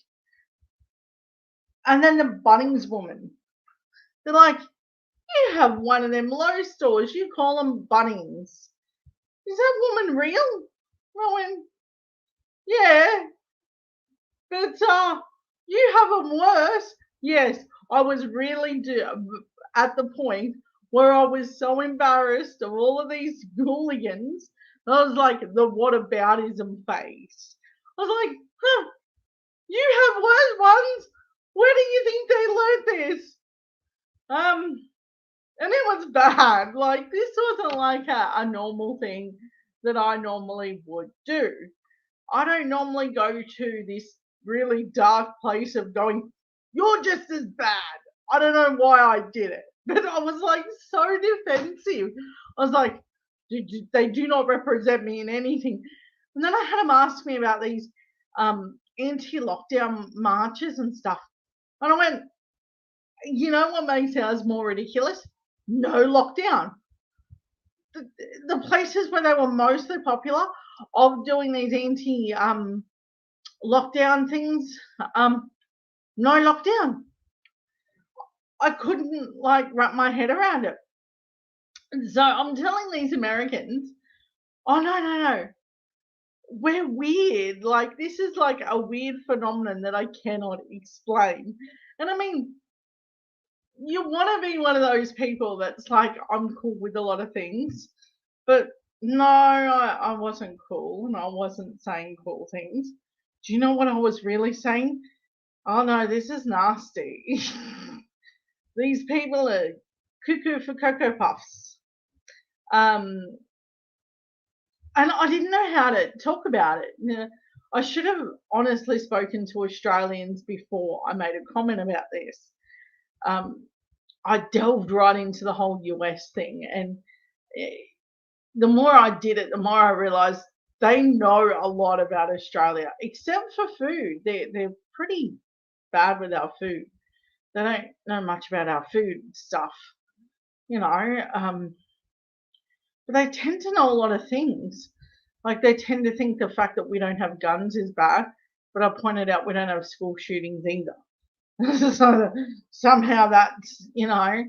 and then the Bunnings woman, they're like, you have one of them low stores, you call them Bunnings. Is that woman real? I went, yeah, but you have them worse. Yes, I was really at the point where I was so embarrassed of all of these hooligans. I was like the whataboutism face. I was like, huh, you have worse ones? Where do you think they learned this? And it was bad. Like this wasn't like a normal thing that I normally would do. I don't normally go to this really dark place of going, you're just as bad. I don't know why I did it, but I was like so defensive. I was like, they do not represent me in anything. And then I had them ask me about these anti-lockdown marches and stuff. And I went, you know what makes ours more ridiculous? No lockdown. The places where they were mostly popular of doing these anti lockdown things, um, no lockdown. I couldn't like wrap my head around it. So I'm telling these Americans, oh no, we're weird. Like this is like a weird phenomenon that I cannot explain. And I mean, you want to be one of those people that's like, I'm cool with a lot of things, but no, I wasn't cool and I wasn't saying cool things. Do you know what I was really saying? Oh no, this is nasty. These people are cuckoo for Cocoa Puffs. Um, and I didn't know how to talk about it. You know, I should have honestly spoken to Australians before I made a comment about this. Um, I delved right into the whole US thing, and eh, the more I did it, the more I realised they know a lot about Australia, except for food. They're pretty bad with our food. They don't know much about our food stuff, you know. But they tend to know a lot of things. Like they tend to think the fact that we don't have guns is bad, but I pointed out we don't have school shootings either. So somehow that's, you know,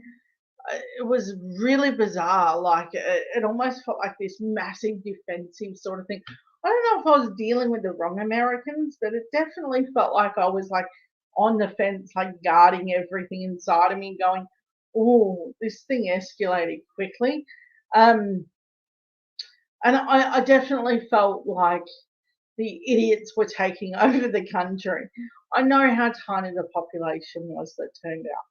it was really bizarre. Like it almost felt like this massive defensive sort of thing. I don't know if I was dealing with the wrong Americans, but it definitely felt like I was like on the fence, like guarding everything inside of me, going, "Oh, this thing escalated quickly." Um, and I definitely felt like the idiots were taking over the country. I know how tiny the population was that turned out.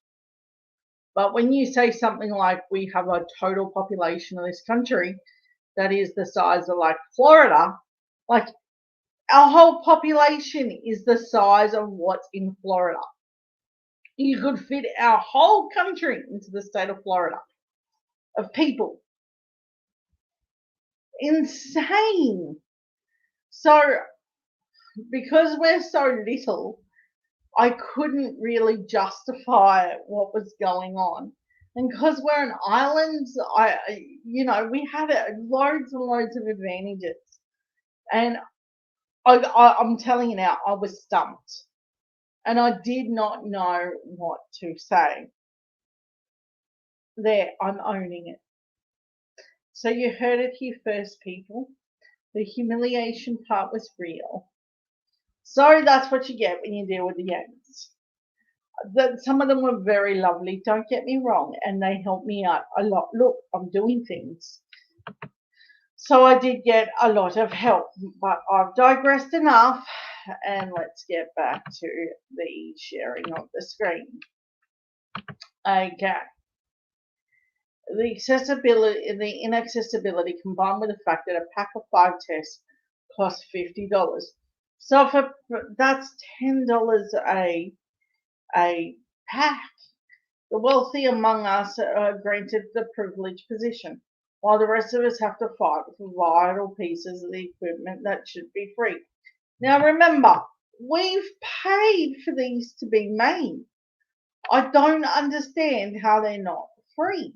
But when you say something like we have a total population of this country that is the size of like Florida, like our whole population is the size of what's in Florida. You could fit our whole country into the state of Florida of people. Insane. So, because we're so little, I couldn't really justify what was going on. And because we're an island, you know, we had loads and loads of advantages. And I'm telling you now, I was stumped. And I did not know what to say. There, I'm owning it. So you heard it here first, people. The humiliation part was real. So that's what you get when you deal with the Yanks. Some of them were very lovely, don't get me wrong, and they helped me out a lot. Look, I'm doing things. So I did get a lot of help, but I've digressed enough, and let's get back to the sharing of the screen. Okay. The inaccessibility combined with the fact that a pack of 5 tests costs $50. So for that's $10 a pack. The wealthy among us are granted the privileged position, while the rest of us have to fight for vital pieces of the equipment that should be free. Now remember, we've paid for these to be made. I don't understand how they're not free.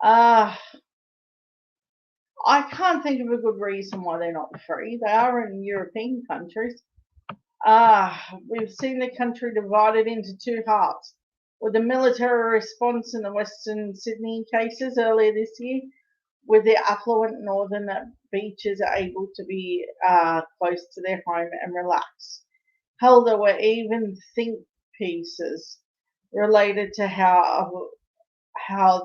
I can't think of a good reason why they're not free. They are in European countries. We've seen the country divided into two halves, with the military response in the Western Sydney cases earlier this year, with the affluent northern beaches able to be close to their home and relax. Hell, there were even think pieces related to how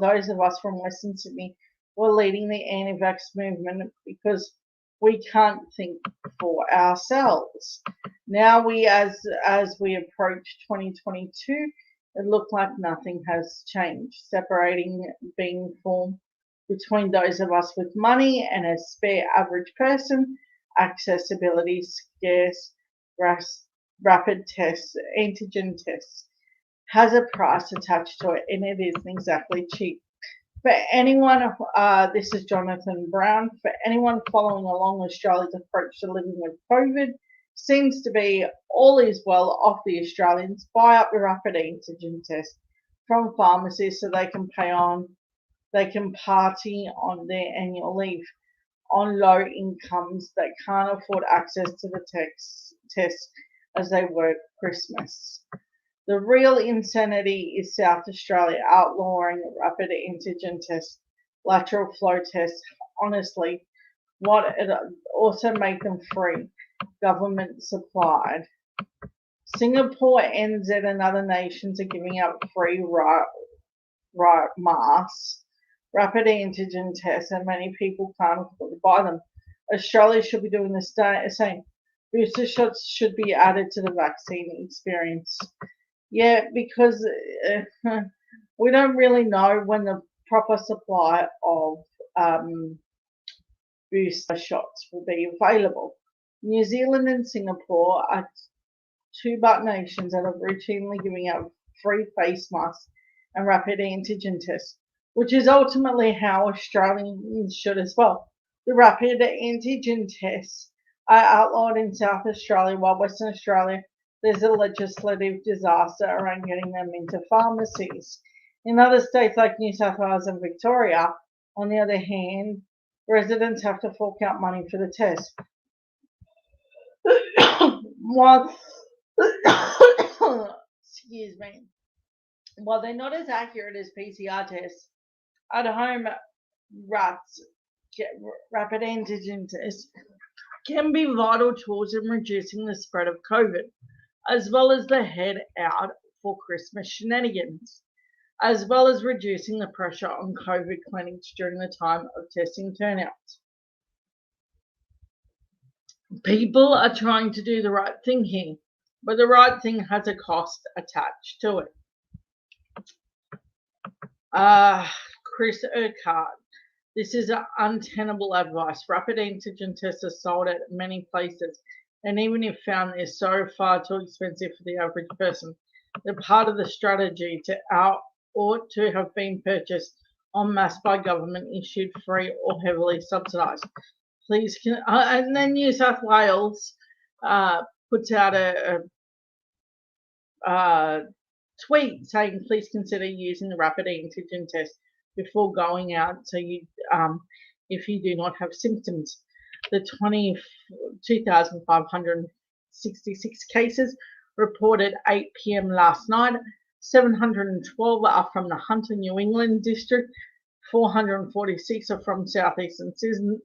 those of us from Western Sydney were leading the anti-vax movement because we can't think for ourselves. Now as we approach 2022, it looked like nothing has changed, separating being formed between those of us with money and a spare average person, accessibility scarce, rapid tests, antigen tests has a price attached to it, and it isn't exactly cheap. For anyone, this is Jonathan Brown. For anyone following along, Australia's approach to living with COVID seems to be all is well off the Australians. Buy up the rapid antigen test from pharmacies so they can party on their annual leave. On low incomes that can't afford access to the test as they work Christmas. The real insanity is South Australia outlawing rapid antigen tests, lateral flow tests. Honestly, what it also make them free, government supplied. Singapore, NZ, and other nations are giving out free masks, rapid antigen tests, and many people can't afford to buy them. Australia should be doing the same. Booster shots should be added to the vaccine experience. Yeah, because we don't really know when the proper supply of booster shots will be available. New Zealand and Singapore are two nations that are routinely giving out free face masks and rapid antigen tests, which is ultimately how Australians should as well. The rapid antigen tests are outlawed in South Australia, while Western Australia there's a legislative disaster around getting them into pharmacies. In other states like New South Wales and Victoria, on the other hand, residents have to fork out money for the test. Excuse me. While they're not as accurate as PCR tests, at home rapid antigen tests can be vital tools in reducing the spread of COVID, as well as the head out for Christmas shenanigans, as well as reducing the pressure on COVID clinics during the time of testing turnouts. People are trying to do the right thing here, but the right thing has a cost attached to it. Chris Urquhart. This is untenable advice. Rapid antigen tests are sold at many places, and even if found, they're so far too expensive for the average person. They're part of the strategy ought to have been purchased en masse by government, issued free or heavily subsidised. Please, and then New South Wales puts out a tweet saying, please consider using the rapid antigen test before going out, so you, if you do not have symptoms. The 2,566 cases reported 8 p.m. last night 712 are from the Hunter, New England district. 446 are from southeastern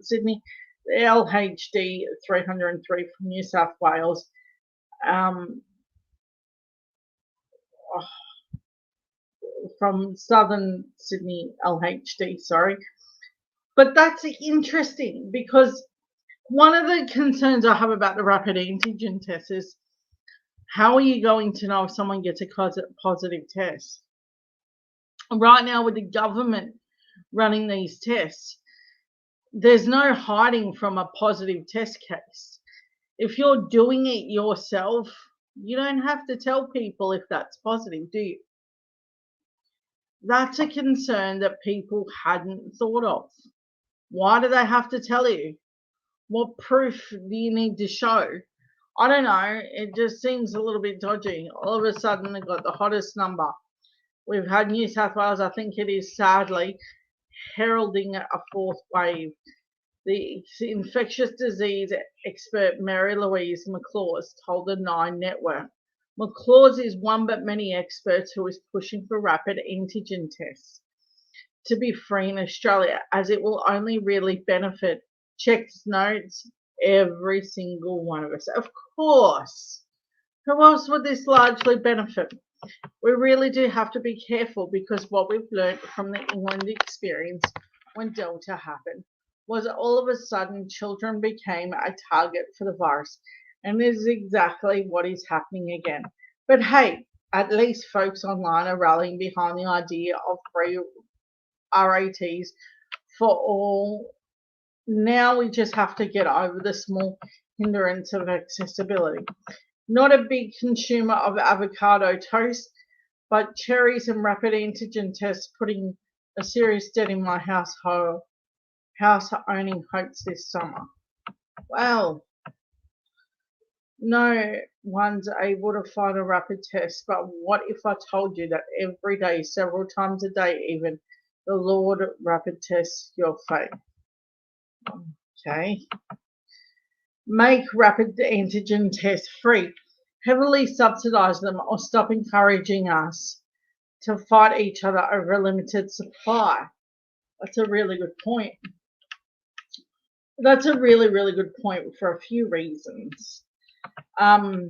Sydney. The LHD 303 from New South Wales. From southern Sydney LHD, sorry. But that's interesting because one of the concerns I have about the rapid antigen test is how are you going to know if someone gets a positive test? Right now, with the government running these tests, there's no hiding from a positive test case. If you're doing it yourself, you don't have to tell people if that's positive, do you? That's a concern that people hadn't thought of. Why do they have to tell you? What proof do you need to show? I don't know. It just seems a little bit dodgy. All of a sudden, they've got the hottest number. We've had New South Wales, I think it is sadly, heralding a fourth wave. The infectious disease expert Mary Louise McLaws told the Nine Network. McLaws is one but many experts who is pushing for rapid antigen tests to be free in Australia, as it will only really benefit, checks notes, every single one of us. Of course. Who else would this largely benefit? We really do have to be careful because what we've learned from the England experience when Delta happened was all of a sudden children became a target for the virus. And this is exactly what is happening again. But hey, at least folks online are rallying behind the idea of free RATs for all. Now we just have to get over the small hindrance of accessibility. Not a big consumer of avocado toast, but cherries and rapid antigen tests putting a serious dent in my house owning hopes this summer. Well, no one's able to find a rapid test, but what if I told you that every day, several times a day even, the Lord rapid tests your faith? Okay. Make rapid antigen tests free. Heavily subsidize them or stop encouraging us to fight each other over a limited supply. That's a really good point. That's a really, really good point for a few reasons. I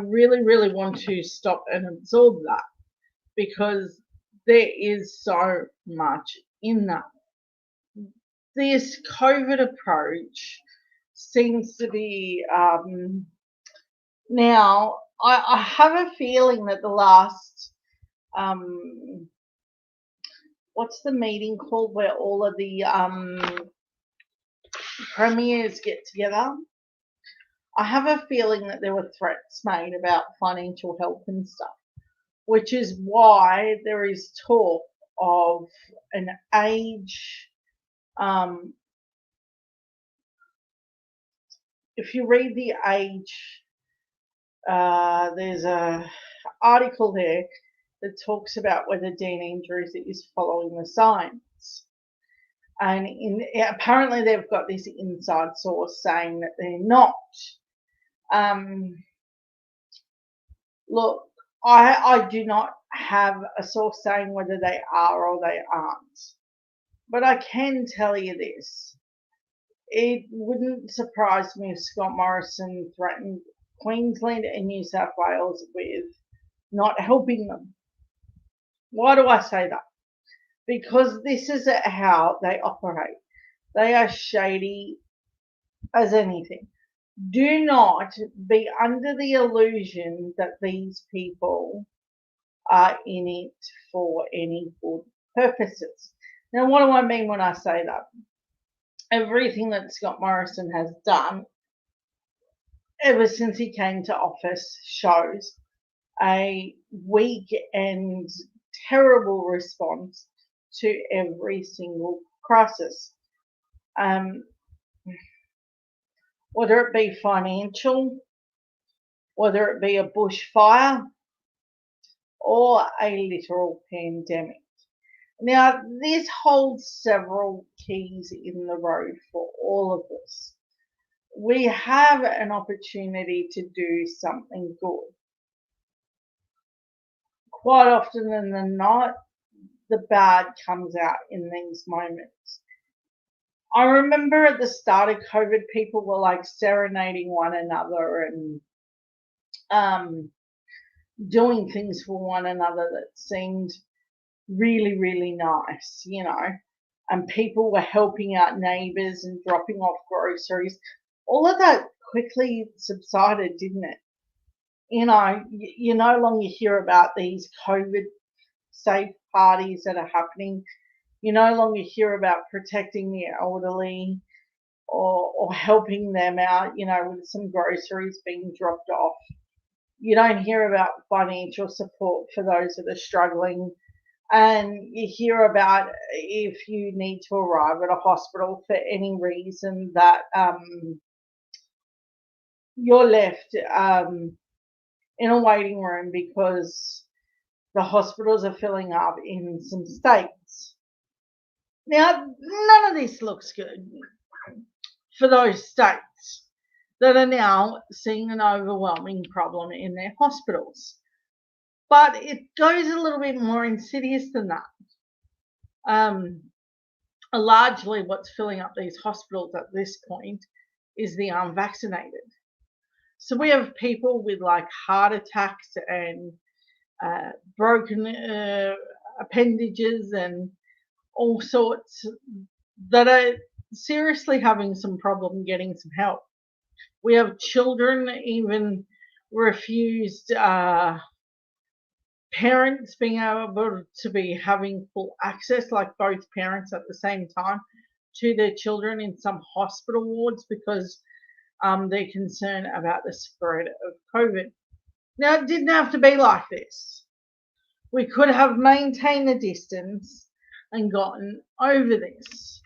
really, really want to stop and absorb that because there is so much in that. This COVID approach seems to be now. I have a feeling that the last what's the meeting called where all of the premiers get together? I have a feeling that there were threats made about financial help and stuff, which is why there is talk of an age. If you read the age, there's a article there that talks about whether Dean Andrews is following the science. And apparently they've got this inside source saying that they're not. Look, I do not have a source saying whether they are or they aren't. But I can tell you this. It wouldn't surprise me if Scott Morrison threatened Queensland and New South Wales with not helping them. Why do I say that? Because this is how they operate. They are shady as anything. Do not be under the illusion that these people are in it for any good purposes. Now, what do I mean when I say that? Everything that Scott Morrison has done ever since he came to office shows a weak and terrible response to every single crisis. Whether it be financial, whether it be a bushfire, or a literal pandemic. Now, this holds several keys in the road for all of us. We have an opportunity to do something good. quite often than not, the bad comes out in these moments. I remember at the start of COVID, people were like serenading one another and um, doing things for one another that seemed really, really nice, and people were helping out neighbors and dropping off groceries. All of that quickly subsided, didn't it? You no longer hear about these COVID safe parties that are happening. You no longer hear about protecting the elderly or helping them out, with some groceries being dropped off. You don't hear about financial support for those that are struggling. And you hear about if you need to arrive at a hospital for any reason that you're left in a waiting room because the hospitals are filling up in some states. Now, none of this looks good for those states that are now seeing an overwhelming problem in their hospitals. But it goes a little bit more insidious than that. Largely, what's filling up these hospitals at this point is the unvaccinated. So we have people with like heart attacks and broken appendages and all sorts that are seriously having some problem getting some help. We have children even refused parents being able to be having full access, like both parents at the same time, to their children in some hospital wards because they're concerned about the spread of COVID. Now, it didn't have to be like this. We could have maintained the distance and gotten over this.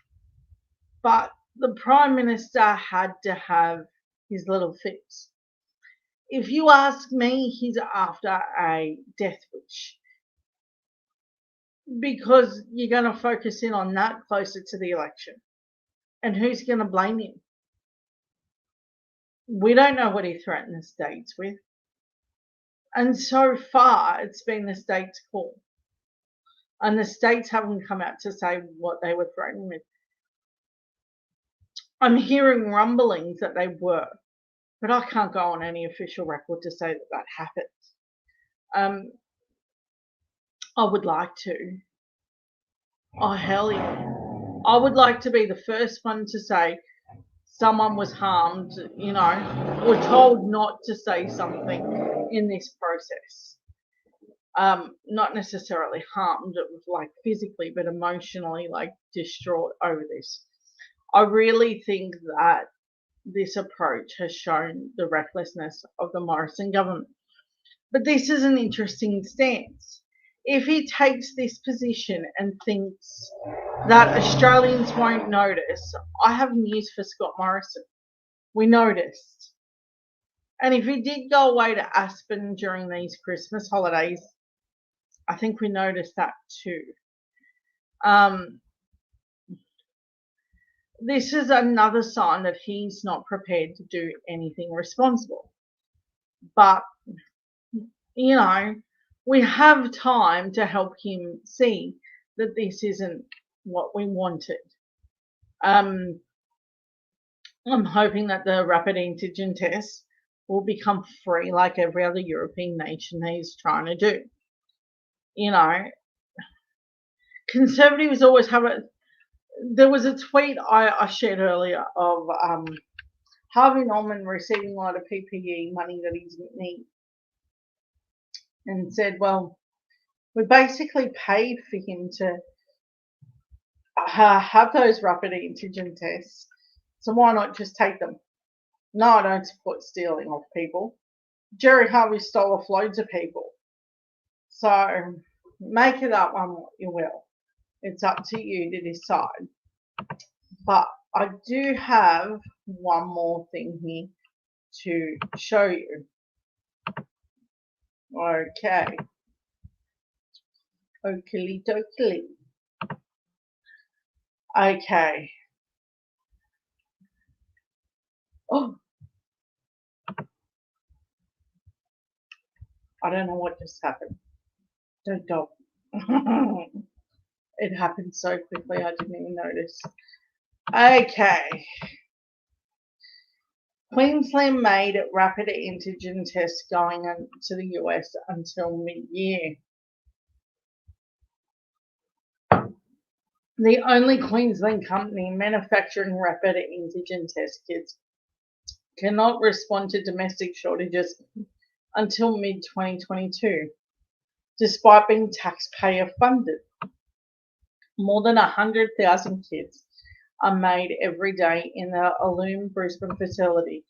But the Prime Minister had to have his little fix. If you ask me, he's after a death wish because you're going to focus in on that closer to the election. And who's going to blame him? We don't know what he threatened the states with. And so far, it's been the states' call. And the states haven't come out to say what they were threatened with. I'm hearing rumblings that they were, but I can't go on any official record to say that that happened. I would like to. Oh, hell yeah. I would like to be the first one to say someone was harmed, or told not to say something in this process. Not necessarily harmed, like physically, but emotionally, like distraught over this. I really think that this approach has shown the recklessness of the Morrison government. But this is an interesting stance. If he takes this position and thinks that Australians won't notice, I have news for Scott Morrison. We noticed. And if he did go away to Aspen during these Christmas holidays, I think we noticed that too. This is another sign that he's not prepared to do anything responsible. But, we have time to help him see that this isn't what we wanted. I'm hoping that the rapid antigen test will become free like every other European nation is trying to do. Conservatives always have it. There was a tweet I shared earlier of Harvey Norman receiving a lot of PPE money that he didn't need and said, well, we basically paid for him to have those rapid antigen tests, so why not just take them? No, I don't support stealing off people. Jerry Harvey stole off loads of people. So make it up on what you will. It's up to you to decide. But I do have one more thing here to show you. Okay. Oakley dokley. Okay. Oh. I don't know what just happened. So dog. It happened so quickly I didn't even notice. Okay. Queensland made rapid antigen tests going to the US until mid-year. The only Queensland company manufacturing rapid antigen test kits cannot respond to domestic shortages until mid-2022, despite being taxpayer funded. More than 100,000 kits are made every day in the Allume Brisbane facility,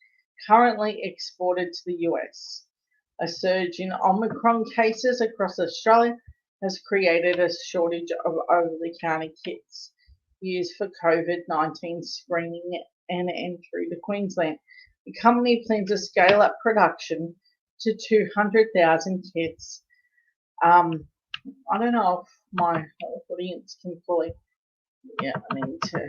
currently exported to the US. A surge in Omicron cases across Australia has created a shortage of over-the-counter kits used for COVID-19 screening and entry to Queensland. The company plans to scale up production to 200,000 kits. I don't know if my audience can fully. Yeah, I need to.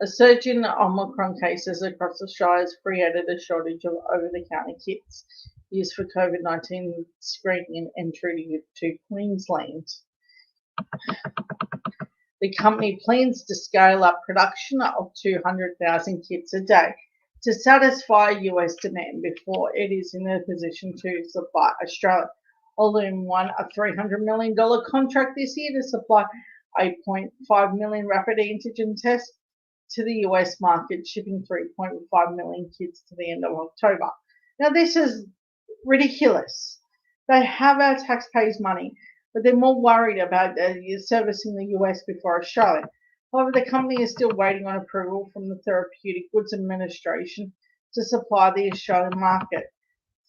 A surge in Omicron cases across Australia has created a shortage of over-the-counter kits used for COVID-19 screening and entry to Queensland. The company plans to scale up production of 200,000 kits a day to satisfy US demand before it is in a position to supply Australia. Allume won a $300 million contract this year to supply 8.5 million rapid antigen tests to the US market, shipping 3.5 million kits to the end of October. Now, this is ridiculous. They have our taxpayers' money, but they're more worried about servicing the US before Australia. However, the company is still waiting on approval from the Therapeutic Goods Administration to supply the Australian market.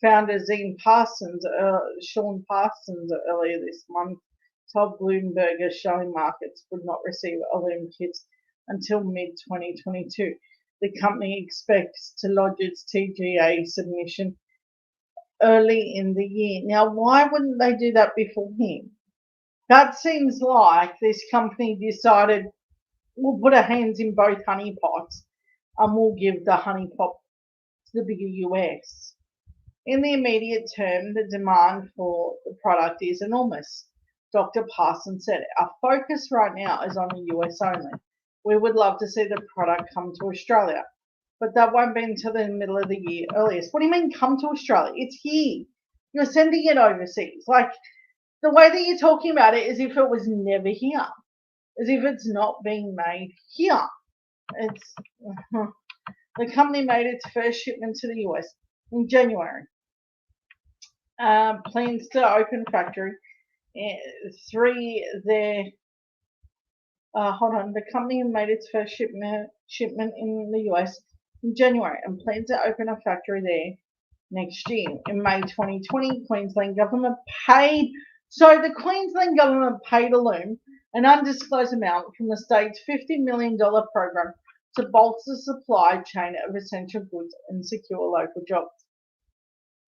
Founder Sean Parsons earlier this month told Bloomberg Australian markets would not receive Allume kits until mid-2022. The company expects to lodge its TGA submission early in the year. Now, why wouldn't they do that before him? That seems like this company decided we'll put our hands in both honeypots and we'll give the honeypot to the bigger US. In the immediate term, the demand for the product is enormous. Dr. Parsons said, our focus right now is on the US only. We would love to see the product come to Australia, but that won't be until the middle of the year earliest. What do you mean come to Australia? It's here. You're sending it overseas. Like, the way that you're talking about it is if it was never here, as if it's not being made here. It's the company made its first shipment to the US in January. Plans to open factory the company made its first shipment in the US in January and plans to open a factory there next year. In May 2020, Queensland government paid. So the Queensland government paid Allume an undisclosed amount from the state's $50 million program to bolster the supply chain of essential goods and secure local jobs.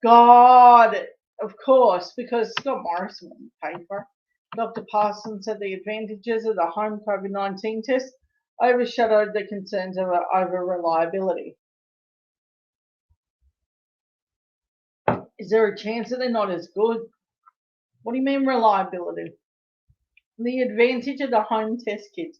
God, of course, because Scott Morrison wouldn't pay for it. Dr. Parsons said the advantages of the home COVID-19 test overshadowed the concerns over reliability. Is there a chance that they're not as good? What do you mean reliability? The advantage of the home test kits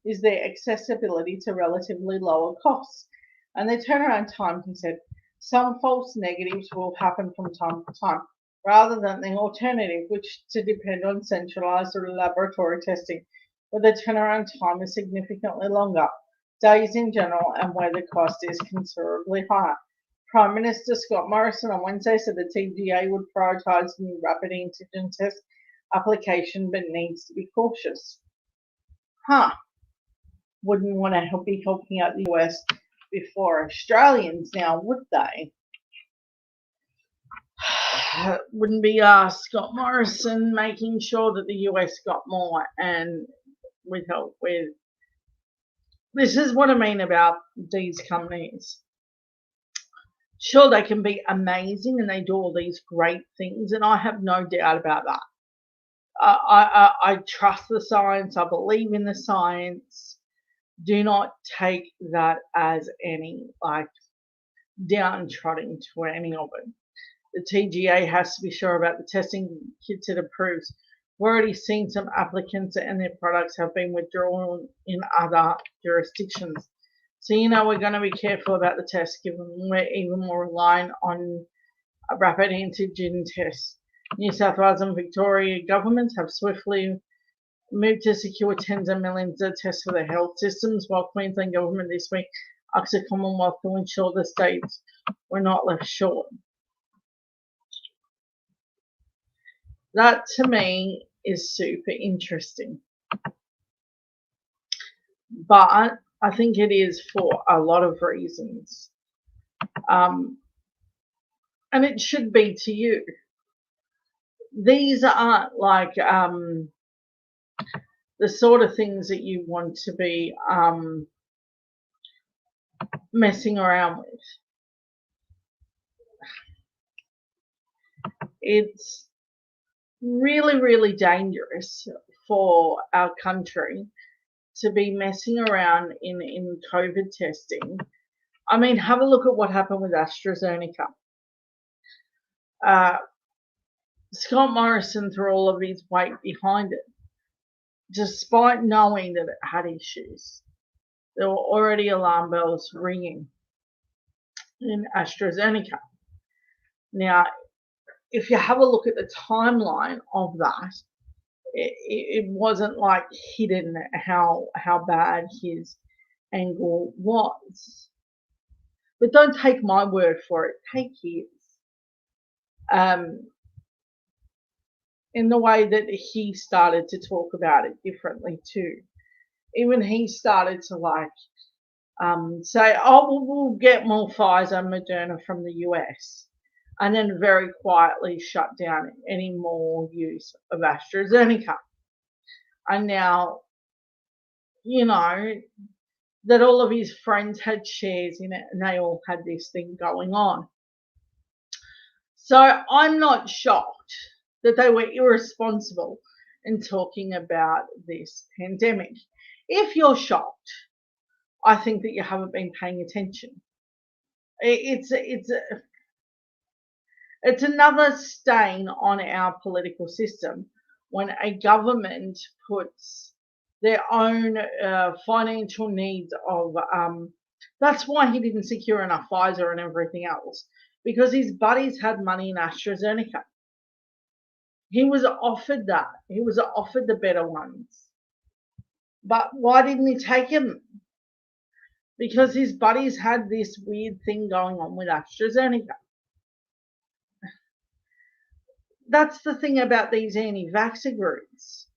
is their accessibility to relatively lower costs and their turnaround time, he said. Some false negatives will happen from time to time, rather than the alternative, which to depend on centralised or laboratory testing, where the turnaround time is significantly longer, days in general, and where the cost is considerably higher. Prime Minister Scott Morrison on Wednesday said the TGA would prioritise new rapid antigen test application, but needs to be cautious. Wouldn't want to be helping out the US before Australians now, would they? Wouldn't be Scott Morrison making sure that the US got more and with help with. This is what I mean about these companies. Sure, they can be amazing and they do all these great things, and I have no doubt about that. I trust the science. I believe in the science. Do not take that as any downtrodden to any of it. The TGA has to be sure about the testing kits it approves. We've already seen some applicants and their products have been withdrawn in other jurisdictions. So, we're going to be careful about the test, given we're even more reliant on rapid antigen tests. New South Wales and Victoria governments have swiftly moved to secure tens of millions of tests for their health systems, while Queensland government this week asked the Commonwealth to ensure the states were not left short. That to me is super interesting. But I think it is for a lot of reasons. And it should be to you. These aren't like the sort of things that you want to be messing around with. It's really, really dangerous for our country to be messing around in COVID testing. I mean, have a look at what happened with AstraZeneca. Scott Morrison threw all of his weight behind it, despite knowing that it had issues. There were already alarm bells ringing in AstraZeneca. Now, if you have a look at the timeline of that, it wasn't like hidden how bad his angle was. But don't take my word for it, take his. In the way that he started to talk about it differently too. Even he started to say, oh, we'll get more Pfizer and Moderna from the US. And then very quietly shut down any more use of AstraZeneca. And now, that all of his friends had shares in it and they all had this thing going on. So I'm not shocked that they were irresponsible in talking about this pandemic. If you're shocked, I think that you haven't been paying attention. It's another stain on our political system when a government puts their own financial needs of. That's why he didn't secure enough Pfizer and everything else, because his buddies had money in AstraZeneca. He was offered that. He was offered the better ones. But why didn't he take him? Because his buddies had this weird thing going on with AstraZeneca. That's the thing about these anti-vaxxer groups,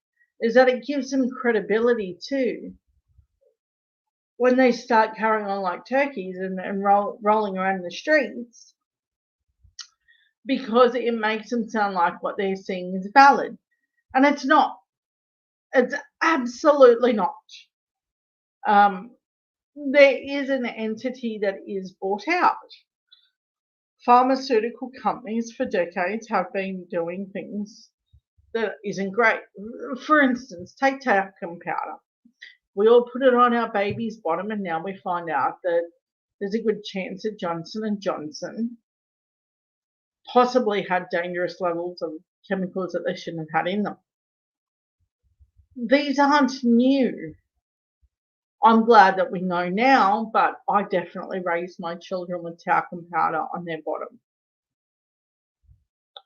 is that it gives them credibility too when they start carrying on like turkeys and rolling around in the streets, because it makes them sound like what they're saying is valid. And it's not. It's absolutely not. There is an entity that is bought out. Pharmaceutical companies for decades have been doing things that isn't great. For instance, take talcum powder. We all put it on our baby's bottom, and now we find out that there's a good chance that Johnson & Johnson possibly had dangerous levels of chemicals that they shouldn't have had in them. These aren't new. I'm glad that we know now, but I definitely raised my children with talcum powder on their bottom.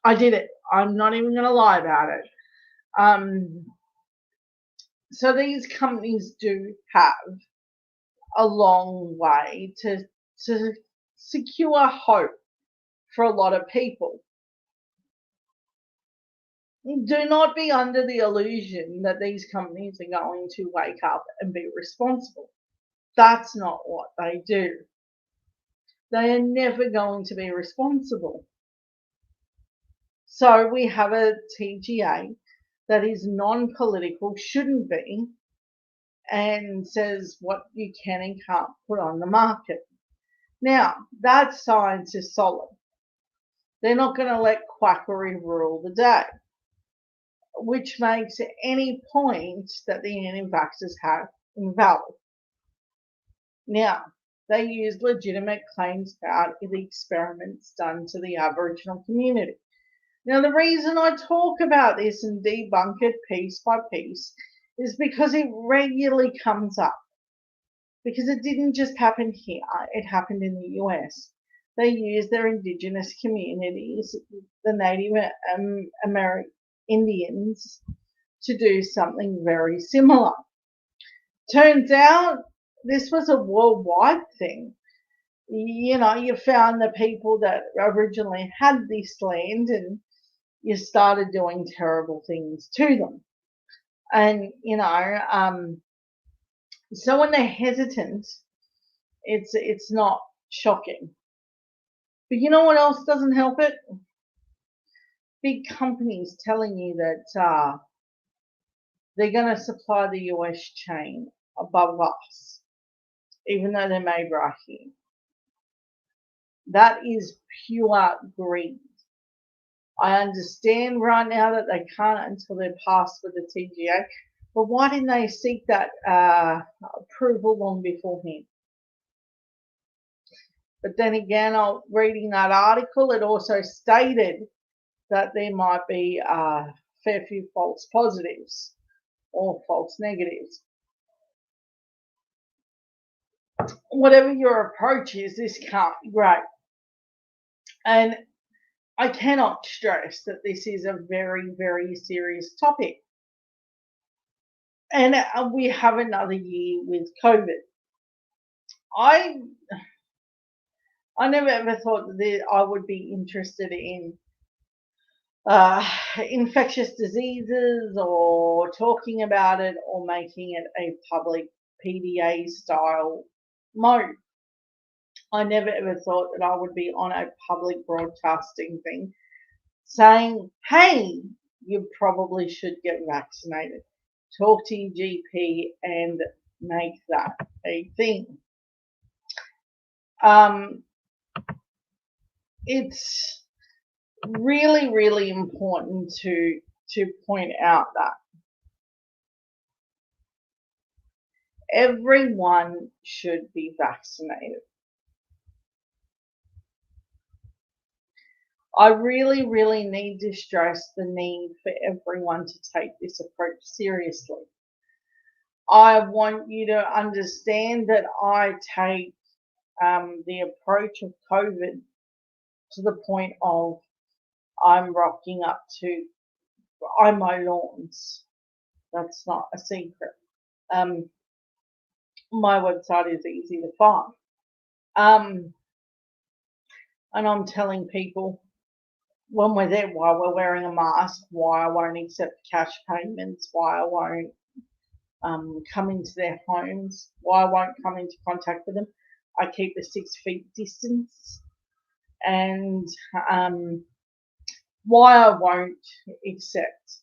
I did it. I'm not even going to lie about it. So these companies do have a long way to secure hope for a lot of people. Do not be under the illusion that these companies are going to wake up and be responsible. That's not what they do. They are never going to be responsible. So we have a TGA that is non-political, shouldn't be, and says what you can and can't put on the market. Now, that science is solid. They're not going to let quackery rule the day, which makes any point that the anti-vaxxers have invalid. Now, They used legitimate claims about the experiments done to the Aboriginal community. Now, the reason I talk about this and debunk it piece by piece is because it regularly comes up. Because it didn't just happen here, it happened in the US. They used their indigenous communities, the Native American Indians, to do something very similar. Turns out this was a worldwide thing. You found the people that originally had this land and you started doing terrible things to them. And, so when they're hesitant, it's not shocking. But you know what else doesn't help it? Big companies telling you that they're going to supply the US chain above us, even though they're made right here. That is pure greed. I understand right now that they can't until they're passed with the TGA, but why didn't they seek that approval long beforehand? But then again, reading that article, it also stated that there might be a fair few false positives or false negatives. Whatever your approach is, this can't be great. And I cannot stress that this is a very, very serious topic. And we have another year with COVID. I never ever thought that I would be interested in infectious diseases or talking about it or making it a public PDA style mode. I never ever thought that I would be on a public broadcasting thing saying, hey, you probably should get vaccinated. Talk to your GP and make that a thing. It's really, really important to point out that everyone should be vaccinated. I really, really need to stress the need for everyone to take this approach seriously. I want you to understand that I take the approach of COVID to the point of I'm rocking up to, I mow lawns. That's not a secret. My website is easy to find. And I'm telling people when we're there why we're wearing a mask, why I won't accept cash payments, why I won't come into their homes, why I won't come into contact with them. I keep the 6 feet distance, and why I won't accept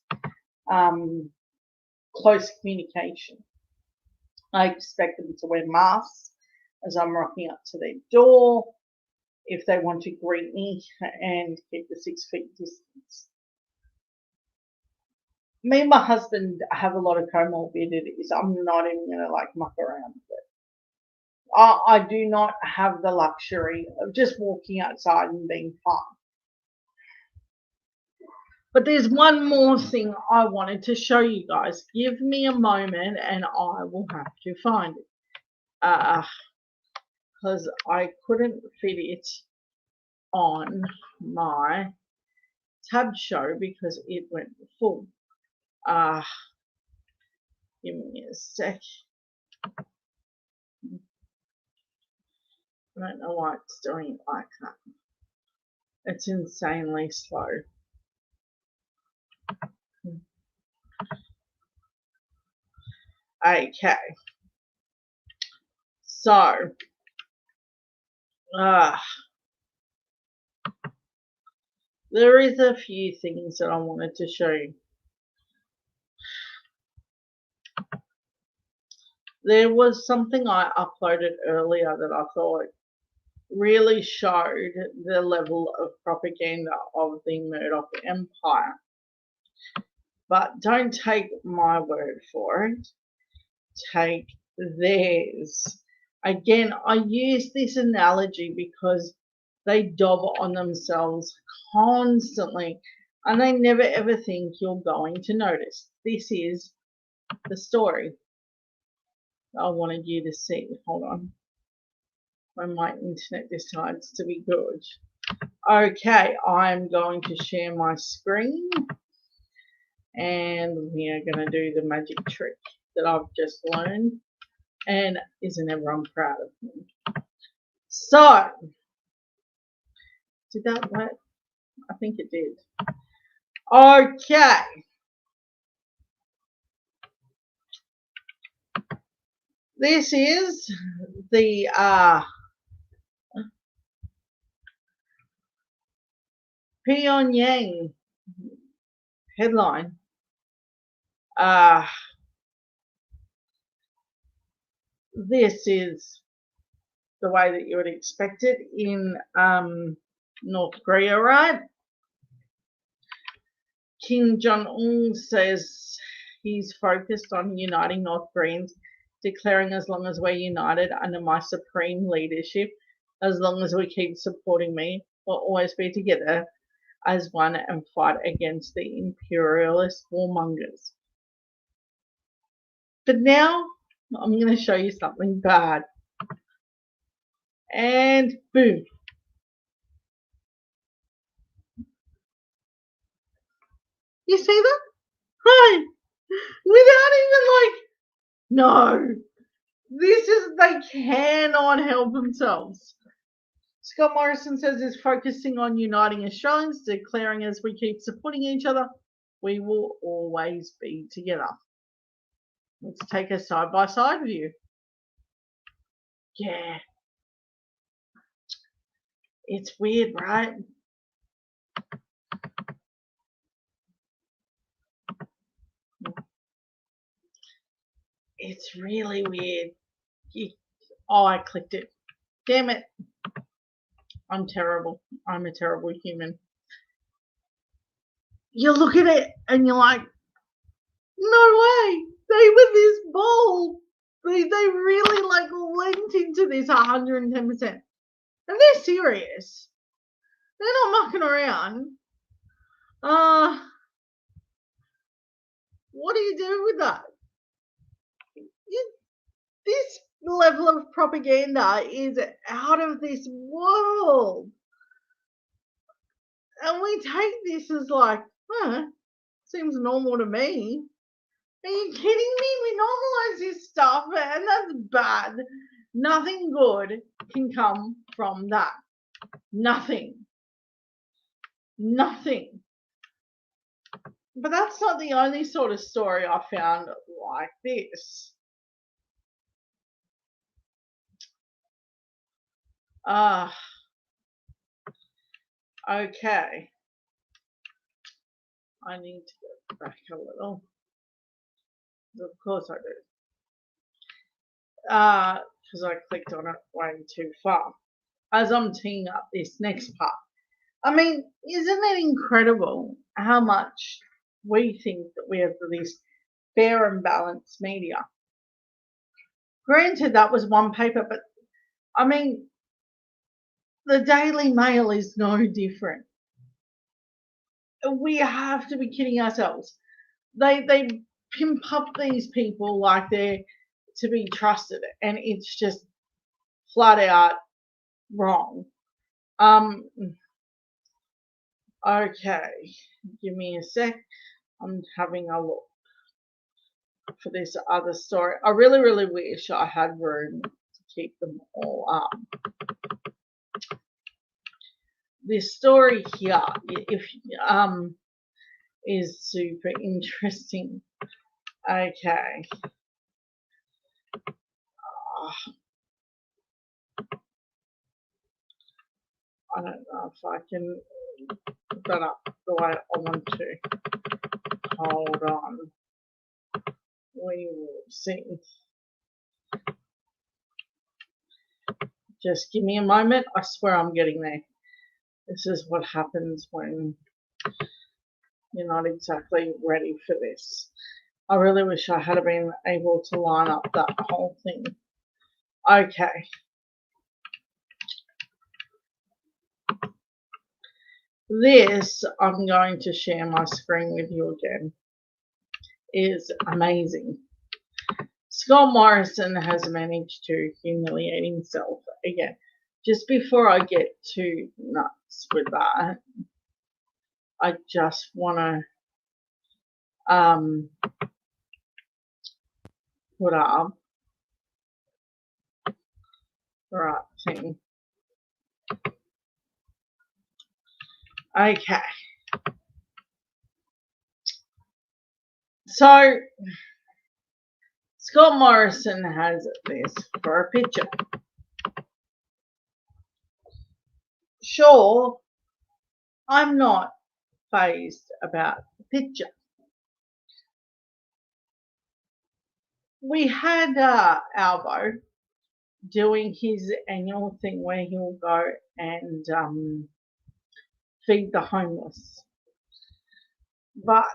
close communication. I expect them to wear masks as I'm rocking up to their door if they want to greet me and keep the 6 feet distance. Me and my husband have a lot of comorbidities. I'm not even going to muck around with it. I do not have the luxury of just walking outside and being fine. But there's one more thing I wanted to show you guys. Give me a moment and I will have to find it. Because I couldn't fit it on my tab show because it went full. Give me a sec. I don't know why it's doing it like that. It's insanely slow. Okay. So, there is a few things that I wanted to show you. There was something I uploaded earlier that I thought really showed the level of propaganda of the Murdoch Empire. But don't take my word for it. Take theirs. Again, I use this analogy because they dob on themselves constantly and they never ever think you're going to notice. This is the story I wanted you to see. Hold on. When my internet decides to be good. Okay, I'm going to share my screen and we are going to do the magic trick that I've just learned. And isn't everyone proud of me? So, did that work? I think it did. Okay. This is the Pyongyang headline. This is the way that you would expect it in North Korea, right? Kim Jong-un says he's focused on uniting North Koreans, declaring as long as we're united under my supreme leadership, as long as we keep supporting me, we'll always be together as one and fight against the imperialist warmongers. But now I'm going to show you something bad. And boom. You see that? Right. Without even no. This is, they cannot help themselves. Scott Morrison says is focusing on uniting Australians, declaring as we keep supporting each other, we will always be together. Let's take a side-by-side view. Yeah. It's weird, right? It's really weird. Oh, I clicked it. Damn it. I'm terrible. I'm a terrible human. You look at it and you're like, no way. They were this bold. They really like lent into this 110%. And they're serious. They're not mucking around. What do you do with that? This level of propaganda is out of this world. And we take this as like, seems normal to me. Are you kidding me? We normalize this stuff and that's bad. Nothing good can come from that. Nothing. Nothing. But that's not the only sort of story I found like this. Okay. I need to go back a little. Of course I do. Because I clicked on it way too far. As I'm teeing up this next part. I mean, isn't it incredible how much we think that we have this fair and balanced media? Granted, that was one paper, but I mean, the Daily Mail is no different. We have to be kidding ourselves. They pimp up these people like they're to be trusted, and it's just flat out wrong. Okay, give me a sec. I'm having a look for this other story. I really, really wish I had room to keep them all up. This story here, if is super interesting. Okay. I don't know if I can put that up the way I want to. Hold on. We will see. Just give me a moment. I swear I'm getting there. This is what happens when you're not exactly ready for this. I really wish I had been able to line up that whole thing. Okay. This, I'm going to share my screen with you again, is amazing. Scott Morrison has managed to humiliate himself again. Just before I get too nuts with that, I just want to put up the right thing. Okay. So, Scott Morrison has this for a picture. Sure, I'm not fazed about the picture. We had Albo doing his annual thing where he'll go and feed the homeless. But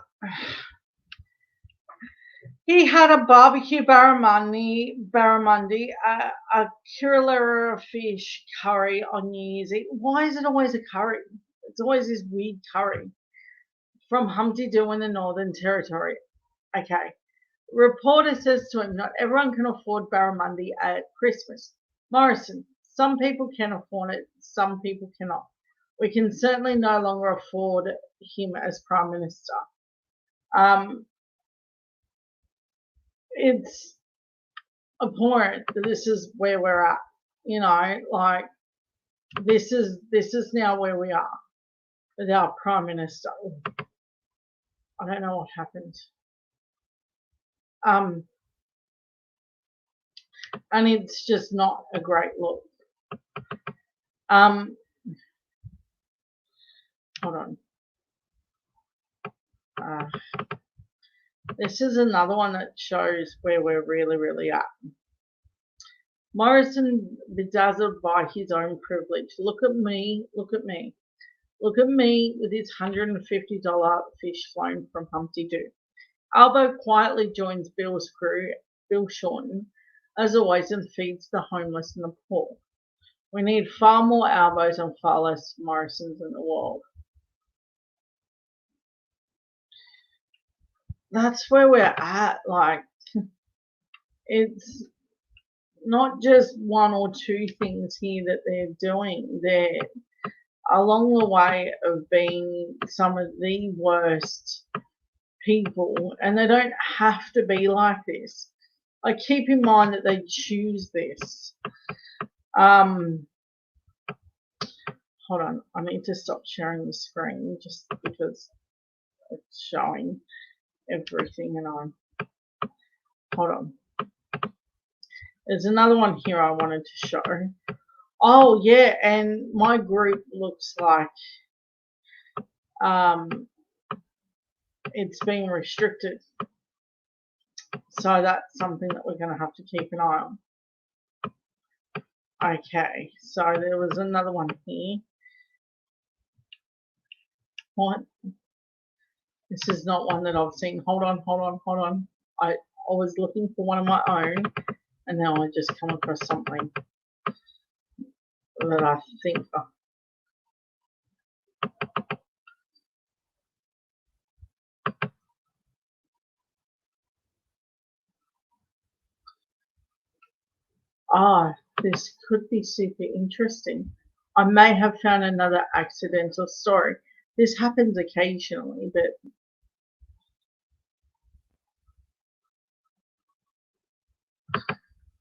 he had a barbecue barramundi, a killer fish curry on New Year's Eve. Why is it always a curry? It's always this weird curry from Humpty Doo in the Northern Territory. Okay. Reporter says to him, not everyone can afford barramundi at Christmas. Morrison, some people can afford it, some people cannot. We can certainly no longer afford him as Prime Minister. It's abhorrent that this is where we're at. You know, like this is now where we are with our Prime Minister. I don't know what happened. And it's just not a great look. Hold on. This is another one that shows where we're really at. Morrison bedazzled by his own privilege. Look at me, look at me. Look at me with his $150 fish flown from Humpty Doo. Albo quietly joins Bill's crew, Bill Shorten, as always, and feeds the homeless and the poor. We need far more Albos and far less Morrisons in the world. That's where we're at. Like, it's not just one or two things here that they're doing. They're along the way of being some of the worst people, and they don't have to be like this. Like, keep in mind that they choose this. Hold on, I need to stop sharing the screen just because it's showing everything, and hold on. There's another one here I wanted to show. Oh yeah, and my group looks like it's being restricted. So that's something that we're going to have to keep an eye on. Okay, so there was another one here. What? This is not one that I've seen. Hold on. I was looking for one of my own, and now I just come across something that I think. This could be super interesting. I may have found another accidental story. This happens occasionally, but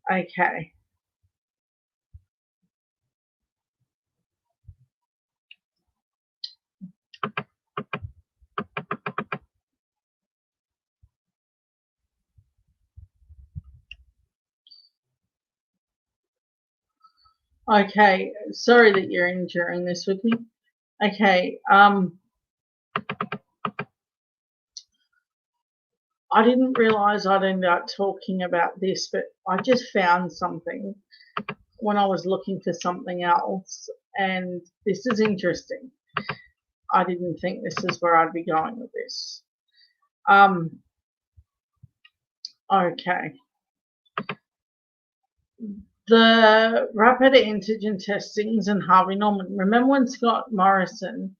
okay. Okay, sorry that you're enduring this with me. Okay, I didn't realize I'd end up talking about this, but I just found something when I was looking for something else, and this is interesting. I didn't think this is where I'd be going with this. Okay. The rapid antigen testings and Harvey Norman. Remember when Scott Morrison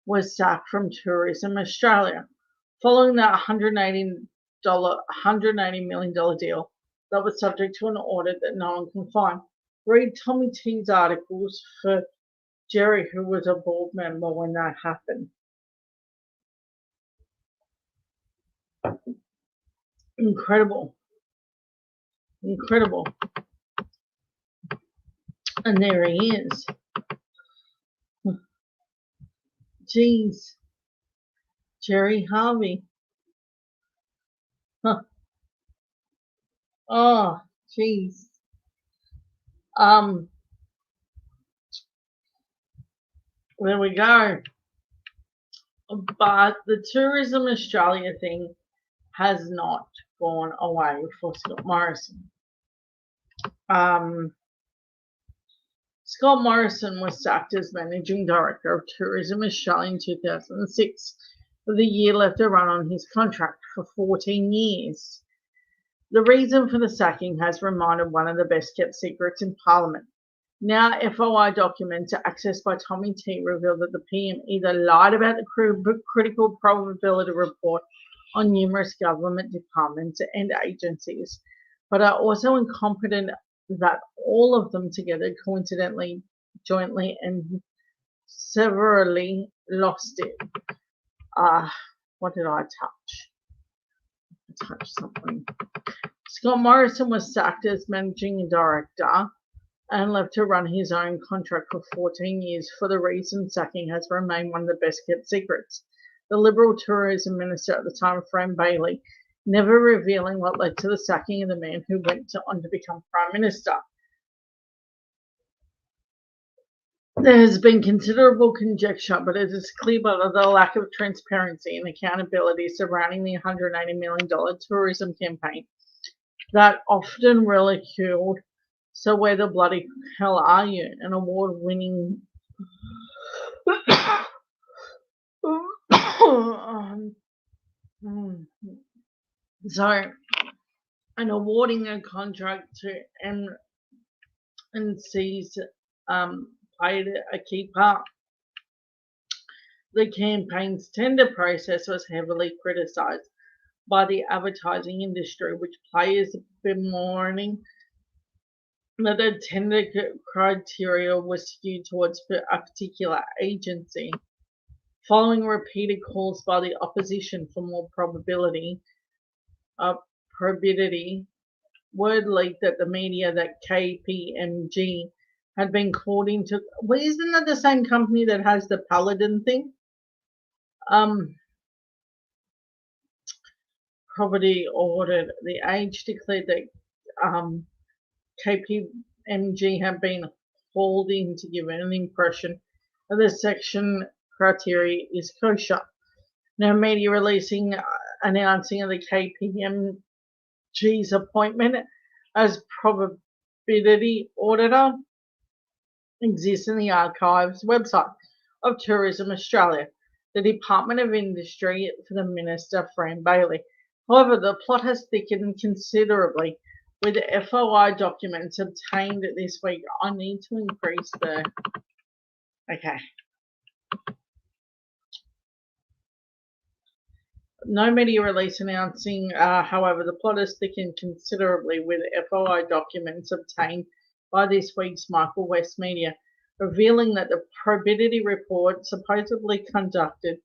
was sacked from Tourism Australia following that $180 million deal that was subject to an audit that no one can find? Read Tommy T's articles for Jerry, who was a board member when that happened. Incredible. Incredible. And there he is. Jeez. Jerry Harvey. Huh. Oh, jeez. There we go. But the Tourism Australia thing has not gone away for Scott Morrison. Scott Morrison was sacked as Managing Director of Tourism Australia in 2006, with a year left to run on his contract for 14 years. The reason for the sacking has remained one of the best kept secrets in Parliament. Now, FOI documents accessed by Tommy T reveal that the PM either lied about the critical probability report on numerous government departments and agencies, but are also incompetent that all of them together coincidentally, jointly, and severally lost it. What did I touch? I touched something. Scott Morrison was sacked as Managing Director and left to run his own contract for 14 years for the reason sacking has remained one of the best kept secrets. The Liberal Tourism Minister at the time, Fran Bailey, never revealing what led to the sacking of the man who went on to become Prime Minister. There has been considerable conjecture, but it is clear by the lack of transparency and accountability surrounding the $180 million tourism campaign that often ridiculed. So where the bloody hell are you? An award-winning so and awarding a contract to MNC's played a key part. The campaign's tender process was heavily criticised by the advertising industry, which players bemoaning that the tender criteria was skewed towards a particular agency. Following repeated calls by the opposition for more probity, word leaked that the media that KPMG had been called into. Well, isn't that the same company that has the Paladin thing? Property audit. The Age declared that KPMG had been called in to give an impression that the section criteria is kosher. Now, media announcing the KPMG's appointment as probity auditor exists in the archives website of Tourism Australia, the Department of Industry for the Minister, Fran Bailey. However, the plot has thickened considerably with the FOI documents obtained this week. I need to increase the... Okay. No media release announcing, however, the plot has thickened considerably with FOI documents obtained by this week's Michael West Media, revealing that the probity report supposedly conducted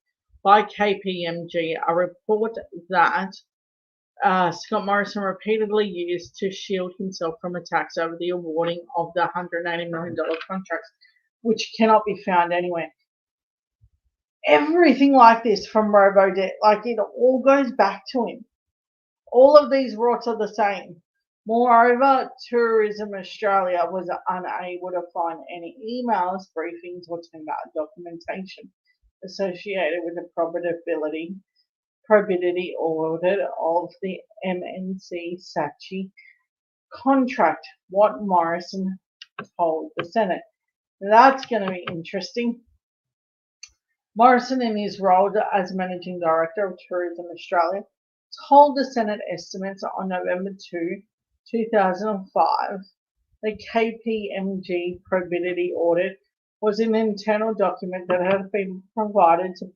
by KPMG, a report that Scott Morrison repeatedly used to shield himself from attacks over the awarding of the $180 million contracts, which cannot be found anywhere. Everything like this from Robodebt, like it all goes back to him. All of these rots are the same. Moreover, Tourism Australia was unable to find any emails, briefings, or documentation associated with the probity audit of the MNC Saatchi contract, what Morrison told the Senate. That's going to be interesting. Morrison, in his role as Managing Director of Tourism Australia, told the Senate estimates on November 2, 2005, The KPMG probity audit was an internal document that had been provided to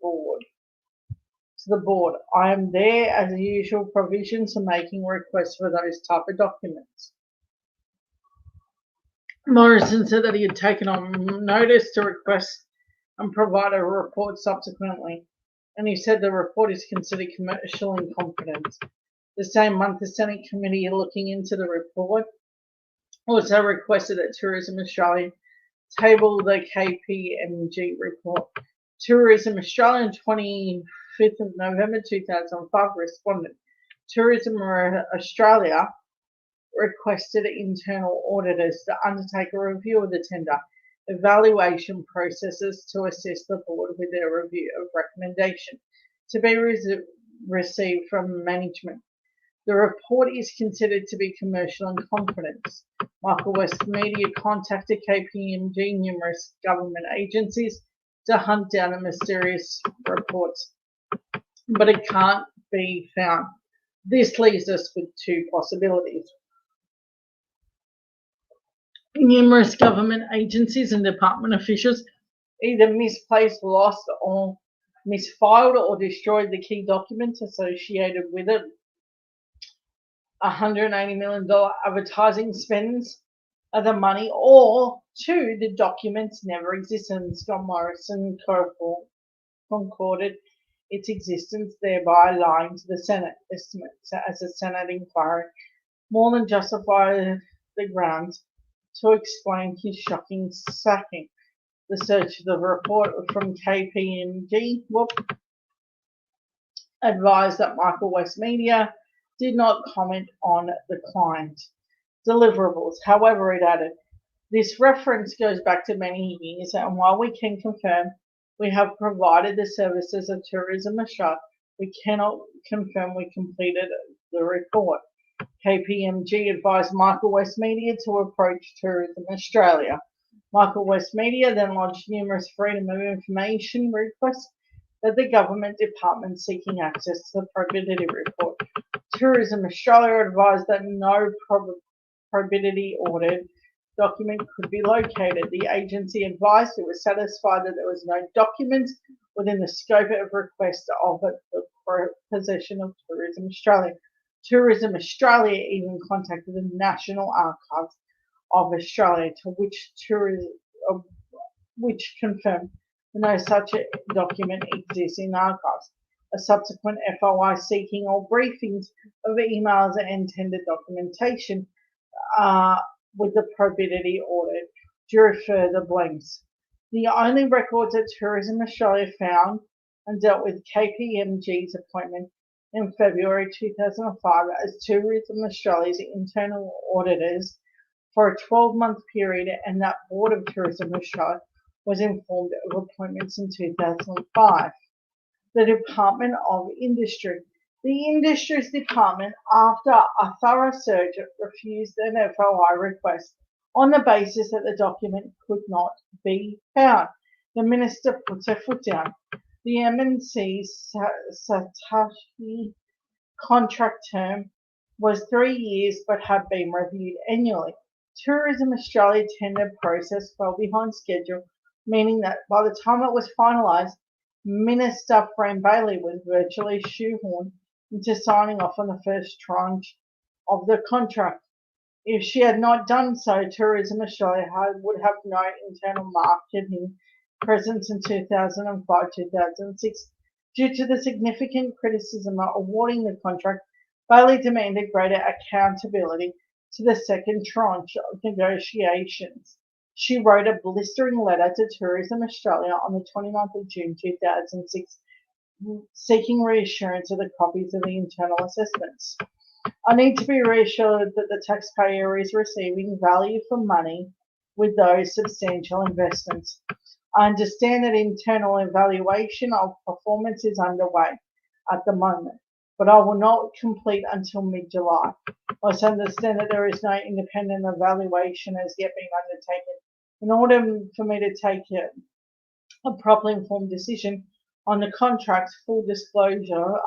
the board. I am there as the usual provisions for making requests for those type of documents. Morrison said that he had taken on notice to request and provide a report subsequently, and he said the report is considered commercial in confidence. The same month, the Senate committee looking into the report also requested that Tourism Australia table the KPMG report. Tourism Australia on 25th of November 2005 responded. Tourism Australia requested internal auditors to undertake a review of the tender evaluation processes to assist the board with their review of recommendation to be received from management. The report is considered to be commercial in confidence. Michael West Media contacted KPMG numerous government agencies to hunt down the mysterious reports, but it can't be found. This leaves us with two possibilities. Numerous government agencies and department officials either misplaced, lost, or misfiled or destroyed the key documents associated with it. $180 million advertising spends of the money, or two, the documents never existed and Scott Morrison concorded its existence, thereby lying to the Senate. Estimates as a Senate inquiry more than justified the grounds to explain his shocking sacking. The search of the report from KPMG advised that Michael West Media did not comment on the client deliverables. However, it added, this reference goes back to many years, and while we can confirm we have provided the services of Tourism Australia, we cannot confirm we completed the report. KPMG advised Michael West Media to approach Tourism Australia. Michael West Media then lodged numerous Freedom of Information requests at the government department seeking access to the probity report. Tourism Australia advised that no probity audit document could be located. The agency advised it was satisfied that there was no documents within the scope of request of the possession of Tourism Australia. Tourism Australia even contacted the National Archives of Australia, to which confirmed no such a document exists in archives. A subsequent FOI seeking all briefings of emails and tender documentation with the probity audit drew further blanks. The only records that Tourism Australia found and dealt with KPMG's appointment in February 2005 as Tourism Australia's internal auditors for a 12-month period, and that Board of Tourism Australia was informed of appointments in 2005. The Department of Industry. The Industries Department, after a thorough search, refused an FOI request on the basis that the document could not be found. The minister puts her foot down. The MNC Satashi contract term was 3 years but had been reviewed annually. Tourism Australia tender process fell behind schedule, meaning that by the time it was finalised, Minister Fran Bailey was virtually shoehorned into signing off on the first tranche of the contract. If she had not done so, Tourism Australia would have no internal marketing presence in 2005-2006. Due to the significant criticism of awarding the contract, Bailey demanded greater accountability to the second tranche of negotiations. She wrote a blistering letter to Tourism Australia on the 29th of June 2006, seeking reassurance of the copies of the internal assessments. I need to be reassured that the taxpayer is receiving value for money with those substantial investments. I understand that internal evaluation of performance is underway at the moment, but I will not complete until mid-July. I also understand that there is no independent evaluation as yet being undertaken. In order for me to take a properly informed decision on the contract's full disclosure,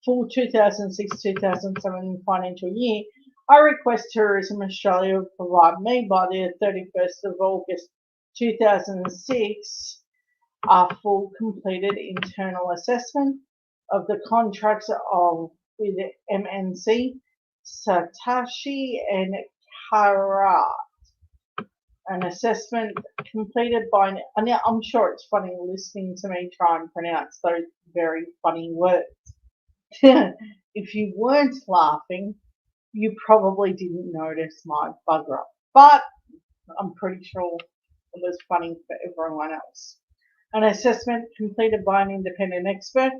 full 2006-2007 financial year, I request Tourism Australia provide me by the 31st of August 2006 a full completed internal assessment of the contracts of with MNC, Satashi and Kara. An assessment completed by, now I'm sure it's funny listening to me try and pronounce those very funny words. If you weren't laughing, you probably didn't notice my bugger up. But I'm pretty sure it was funny for everyone else. An assessment completed by an independent expert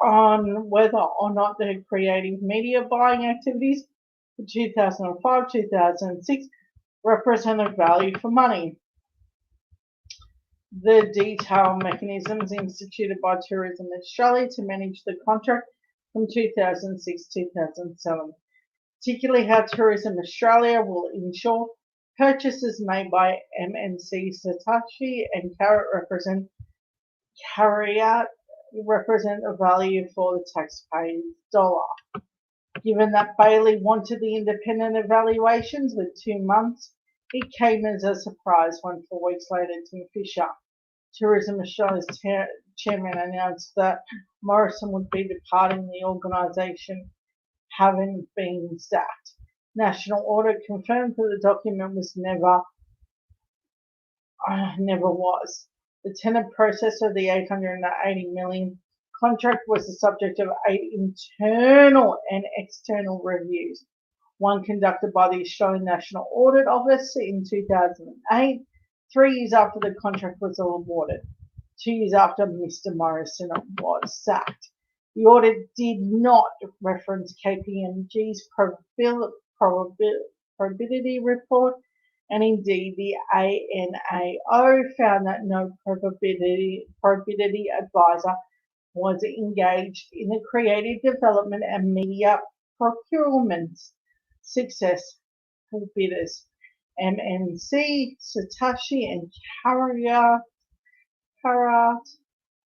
on whether or not the creative media buying activities for 2005-2006 represented value for money. The detailed mechanisms instituted by Tourism Australia to manage the contract from 2006-2007, particularly how Tourism Australia will ensure purchases made by MNC Satashi and Carrot represent a value for the taxpayer's dollar. Given that Bailey wanted the independent evaluations with 2 months, it came as a surprise when 4 weeks later Tim Fisher, Tourism Australia's chairman, announced that Morrison would be departing the organisation, having been sacked. National Audit confirmed that the document was never was. The tender process of the $880 million contract was the subject of 8 internal and external reviews. One conducted by the Australian National Audit Office in 2008, 3 years after the contract was awarded, 2 years after Mr. Morrison was sacked. The audit did not reference KPMG's probability report, and indeed the ANAO found that no probability advisor was engaged in the creative development and media procurement success for bidders. MNC, Satashi, and Karat,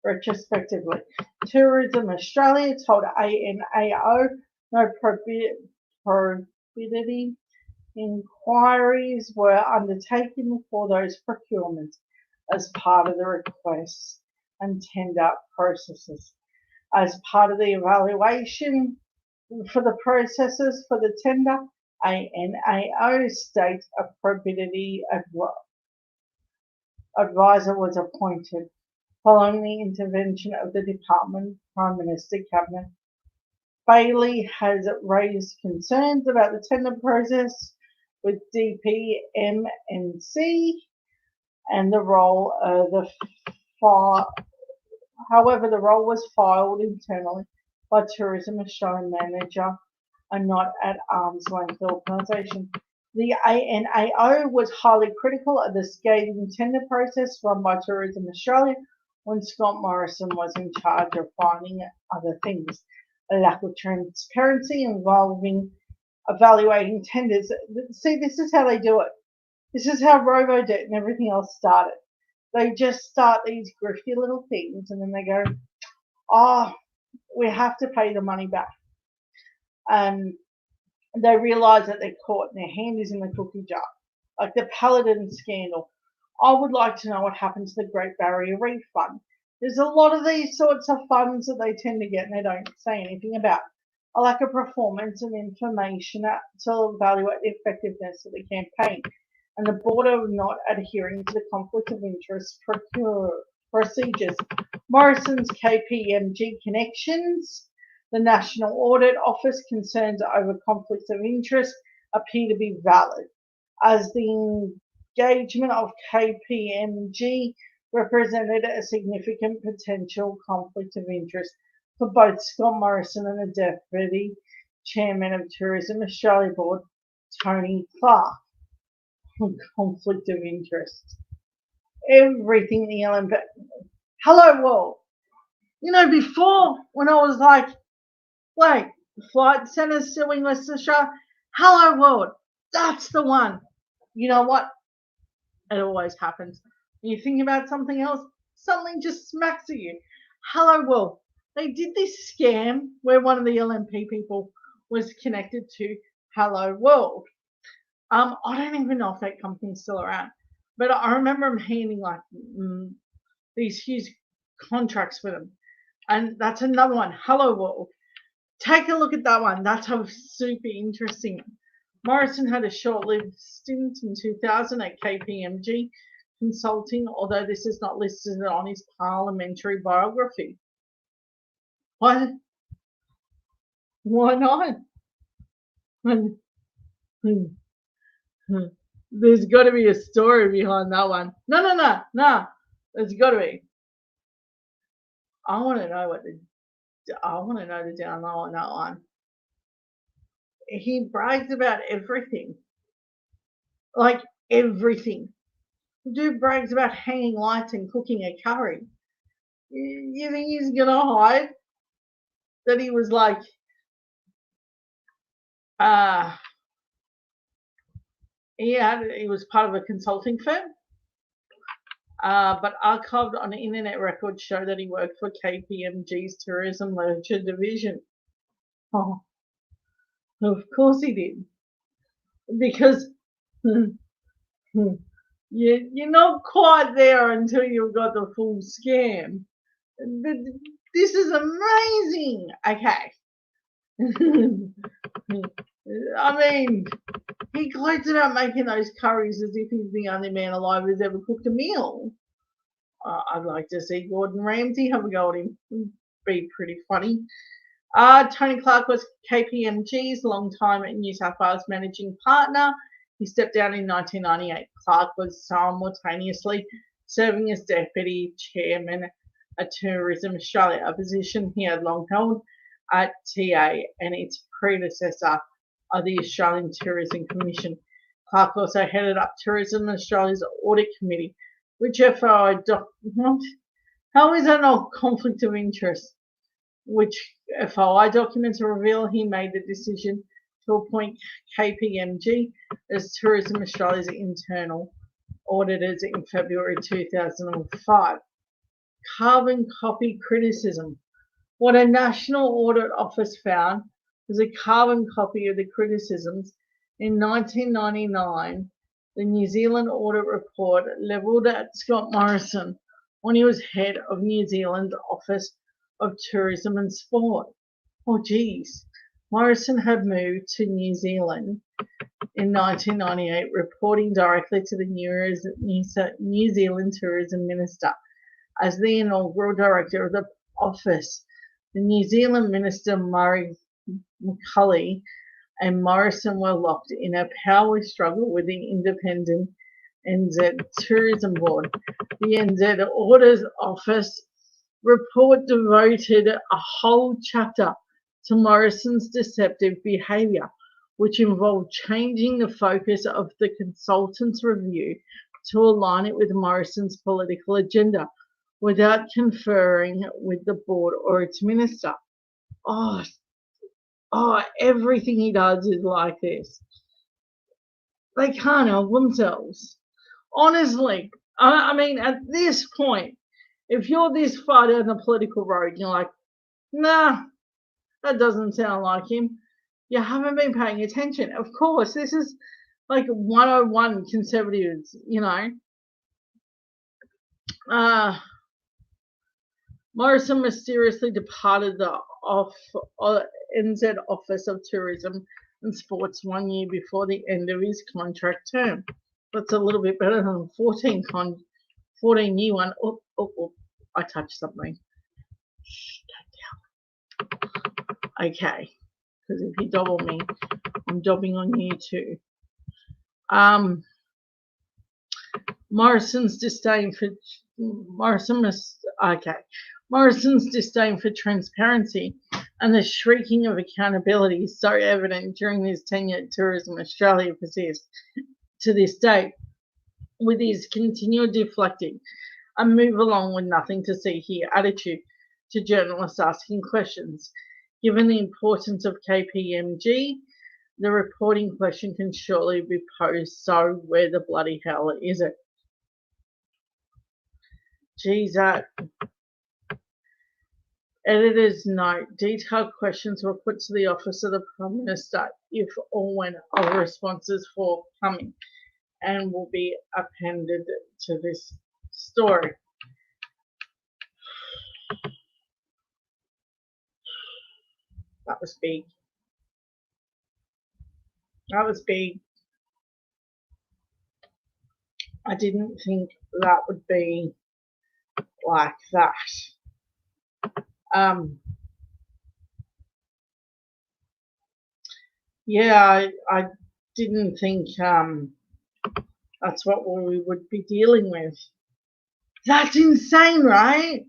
retrospectively. Tourism Australia told ANAO no probability inquiries were undertaken for those procurements as part of the requests and tender processes. As part of the evaluation for the processes for the tender, ANAO states a probability advisor was appointed. Following the intervention of the Department, Prime Minister, Cabinet, Bailey has raised concerns about the tender process with DPMNC and the role of the however, the role was filed internally by Tourism Australia manager and not at arm's length organisation. The ANAO was highly critical of the scathing tender process run by Tourism Australia when Scott Morrison was in charge of finding other things. A lack of transparency involving evaluating tenders. See, this is how they do it. This is how Robodebt and everything else started. They just start these grifty little things and then they go, oh, we have to pay the money back. And they realise that they're caught and their hand is in the cookie jar. Like the Paladin scandal. I would like to know what happened to the Great Barrier Reef Fund. There's a lot of these sorts of funds that they tend to get and they don't say anything about. A lack of performance and information to evaluate the effectiveness of the campaign, and the board are not adhering to the conflict of interest procedures. Morrison's KPMG connections, the National Audit Office concerns over conflicts of interest appear to be valid, as the engagement of KPMG represented a significant potential conflict of interest for both Scott Morrison and the Deputy Chairman of Tourism Australia Board, Tony Clark. Conflict of interest. Everything the LNP. Hello world. You know, before when I was like, wait, Flight Centre's suing West Australia. Hello world. That's the one. You know what? It always happens. You think about something else, something just smacks at you. Hello world. They did this scam where one of the LNP people was connected to Hello World. I don't even know if that company's still around, but I remember him handing like these huge contracts for them. And that's another one, Hello World. Take a look at that one. That's super interesting. Morrison had a short-lived stint in 2000 at KPMG Consulting, although this is not listed on his parliamentary biography. What? Why not? There's got to be a story behind that one. No. There's got to be. I want to know the down low on that one. He brags about everything, like everything. The dude brags about hanging lights and cooking a curry. You think he's gonna hide that he was like, he was part of a consulting firm, but archived on internet records show that he worked for KPMG's tourism leisure division. Oh, of course he did, because you're not quite there until you've got the full scam. This is amazing. Okay. I mean, he gloats about making those curries as if he's the only man alive who's ever cooked a meal. I'd like to see Gordon Ramsay have a go at him. It'd be pretty funny. Tony Clark was KPMG's long-time New South Wales managing partner. He stepped down in 1998. Clark was simultaneously serving as deputy chairman at Tourism Australia, a position he had long held at TA and its predecessor of the Australian Tourism Commission. Clark also headed up Tourism Australia's Audit Committee, which FOI how is that not conflict of interest? Which FOI documents reveal he made the decision to appoint KPMG as Tourism Australia's internal auditors in February 2005. Carbon copy criticism. What a National Audit Office found was a carbon copy of the criticisms in 1999. The New Zealand audit report levelled at Scott Morrison when he was head of New Zealand's Office of Tourism and Sport. Oh, geez. Morrison had moved to New Zealand in 1998, reporting directly to the New Zealand Tourism Minister as the inaugural director of the office. The New Zealand Minister, Murray McCully, and Morrison were locked in a power struggle with the independent NZ Tourism Board. The NZ Audit Office report devoted a whole chapter to Morrison's deceptive behaviour, which involved changing the focus of the consultant's review to align it with Morrison's political agenda without conferring with the board or its minister. Everything he does is like this. They can't help themselves. Honestly, I mean, at this point, if you're this far down the political road, you're like, nah, that doesn't sound like him. You haven't been paying attention. Of course, this is like 101 conservatives, Morrison mysteriously departed the NZ Office of Tourism and Sports 1 year before the end of his contract term. That's a little bit better than 14-year one. Oh, I touched something. Shh, don't tell. Okay, because if you dobble me, I'm dobbing on you too. Morrison's disdain for transparency and the shrieking of accountability is so evident during his tenure at Tourism Australia persists to this day, with his continual deflecting and move along with nothing to see here attitude to journalists asking questions. Given the importance of KPMG, the reporting question can surely be posed, so where the bloody hell is it? Geez, Editor's note. Detailed questions were put to the office of the Prime Minister if or when other responses forthcoming and will be appended to this story. That was big. That was big. I didn't think that would be like that. Yeah, I didn't think that's what we would be dealing with. That's insane, right?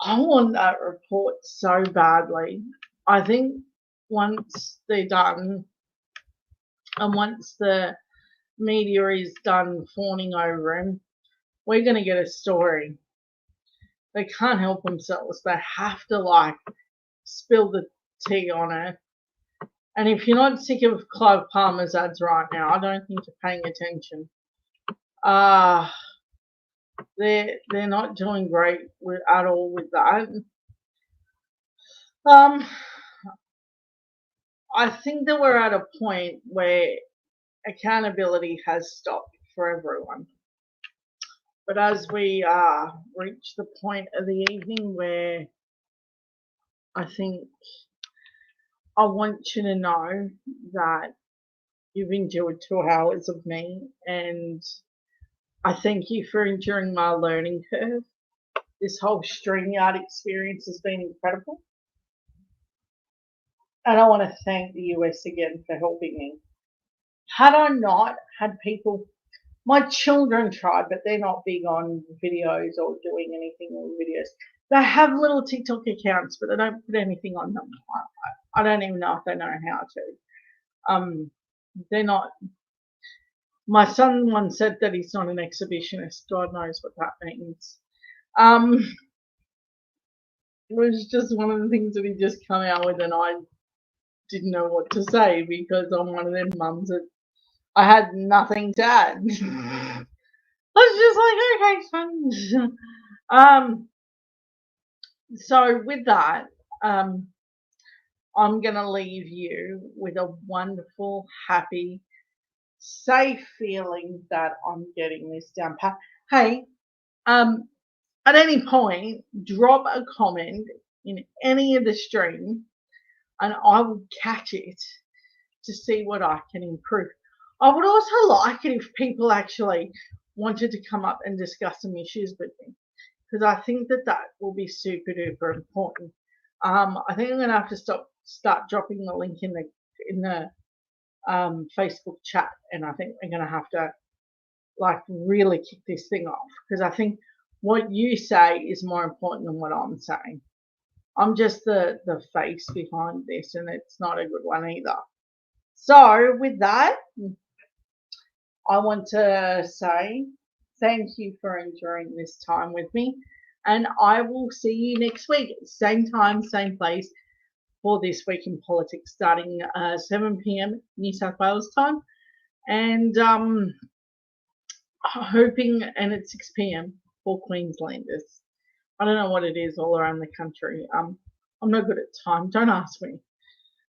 I want that report so badly. I think once they're done and once the media is done fawning over him, we're going to get a story. They can't help themselves. They have to spill the tea on it. And if you're not sick of Clive Palmer's ads right now, I don't think you're paying attention. They're not doing great at all with that. I think that we're at a point where accountability has stopped for everyone. But as we reach the point of the evening where I think I want you to know that you've endured 2 hours of me, and I thank you for enduring my learning curve. This whole StreamYard experience has been incredible. And I want to thank the US again for helping me. Had I not had people, my children tried, but they're not big on videos or doing anything with videos. They have little TikTok accounts, but they don't put anything on them. I don't even know if they know how to. They're not. My son once said that he's not an exhibitionist. God knows what that means. It was just one of the things that he just come out with, and I didn't know what to say because I'm one of them mums that I had nothing to add. I was just like, okay, son. So with that, I'm gonna leave you with a wonderful, happy, safe feeling that I'm getting this down pat. Hey, at any point, drop a comment in any of the stream, and I will catch it to see what I can improve. I would also like it if people actually wanted to come up and discuss some issues with me, because I think that will be super duper important. I think I'm gonna have to start dropping the link in the Facebook chat, and I think we're gonna have to really kick this thing off, because I think what you say is more important than what I'm saying. I'm just the face behind this, and it's not a good one either. So with that, I want to say thank you for enduring this time with me, and I will see you next week, same time, same place, for This Week in Politics, starting 7 p.m. New South Wales time, and hoping, and at 6 p.m. for Queenslanders. I don't know what it is all around the country. I'm no good at time. Don't ask me.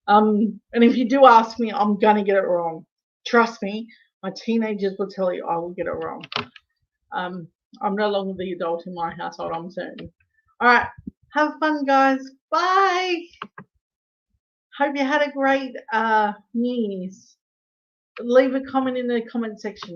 And if you do ask me, I'm gonna get it wrong. Trust me, my teenagers will tell you I will get it wrong. I'm no longer the adult in my household, I'm certain. All right, have fun, guys. Bye. Hope you had a great New Year's. Leave a comment in the comment section.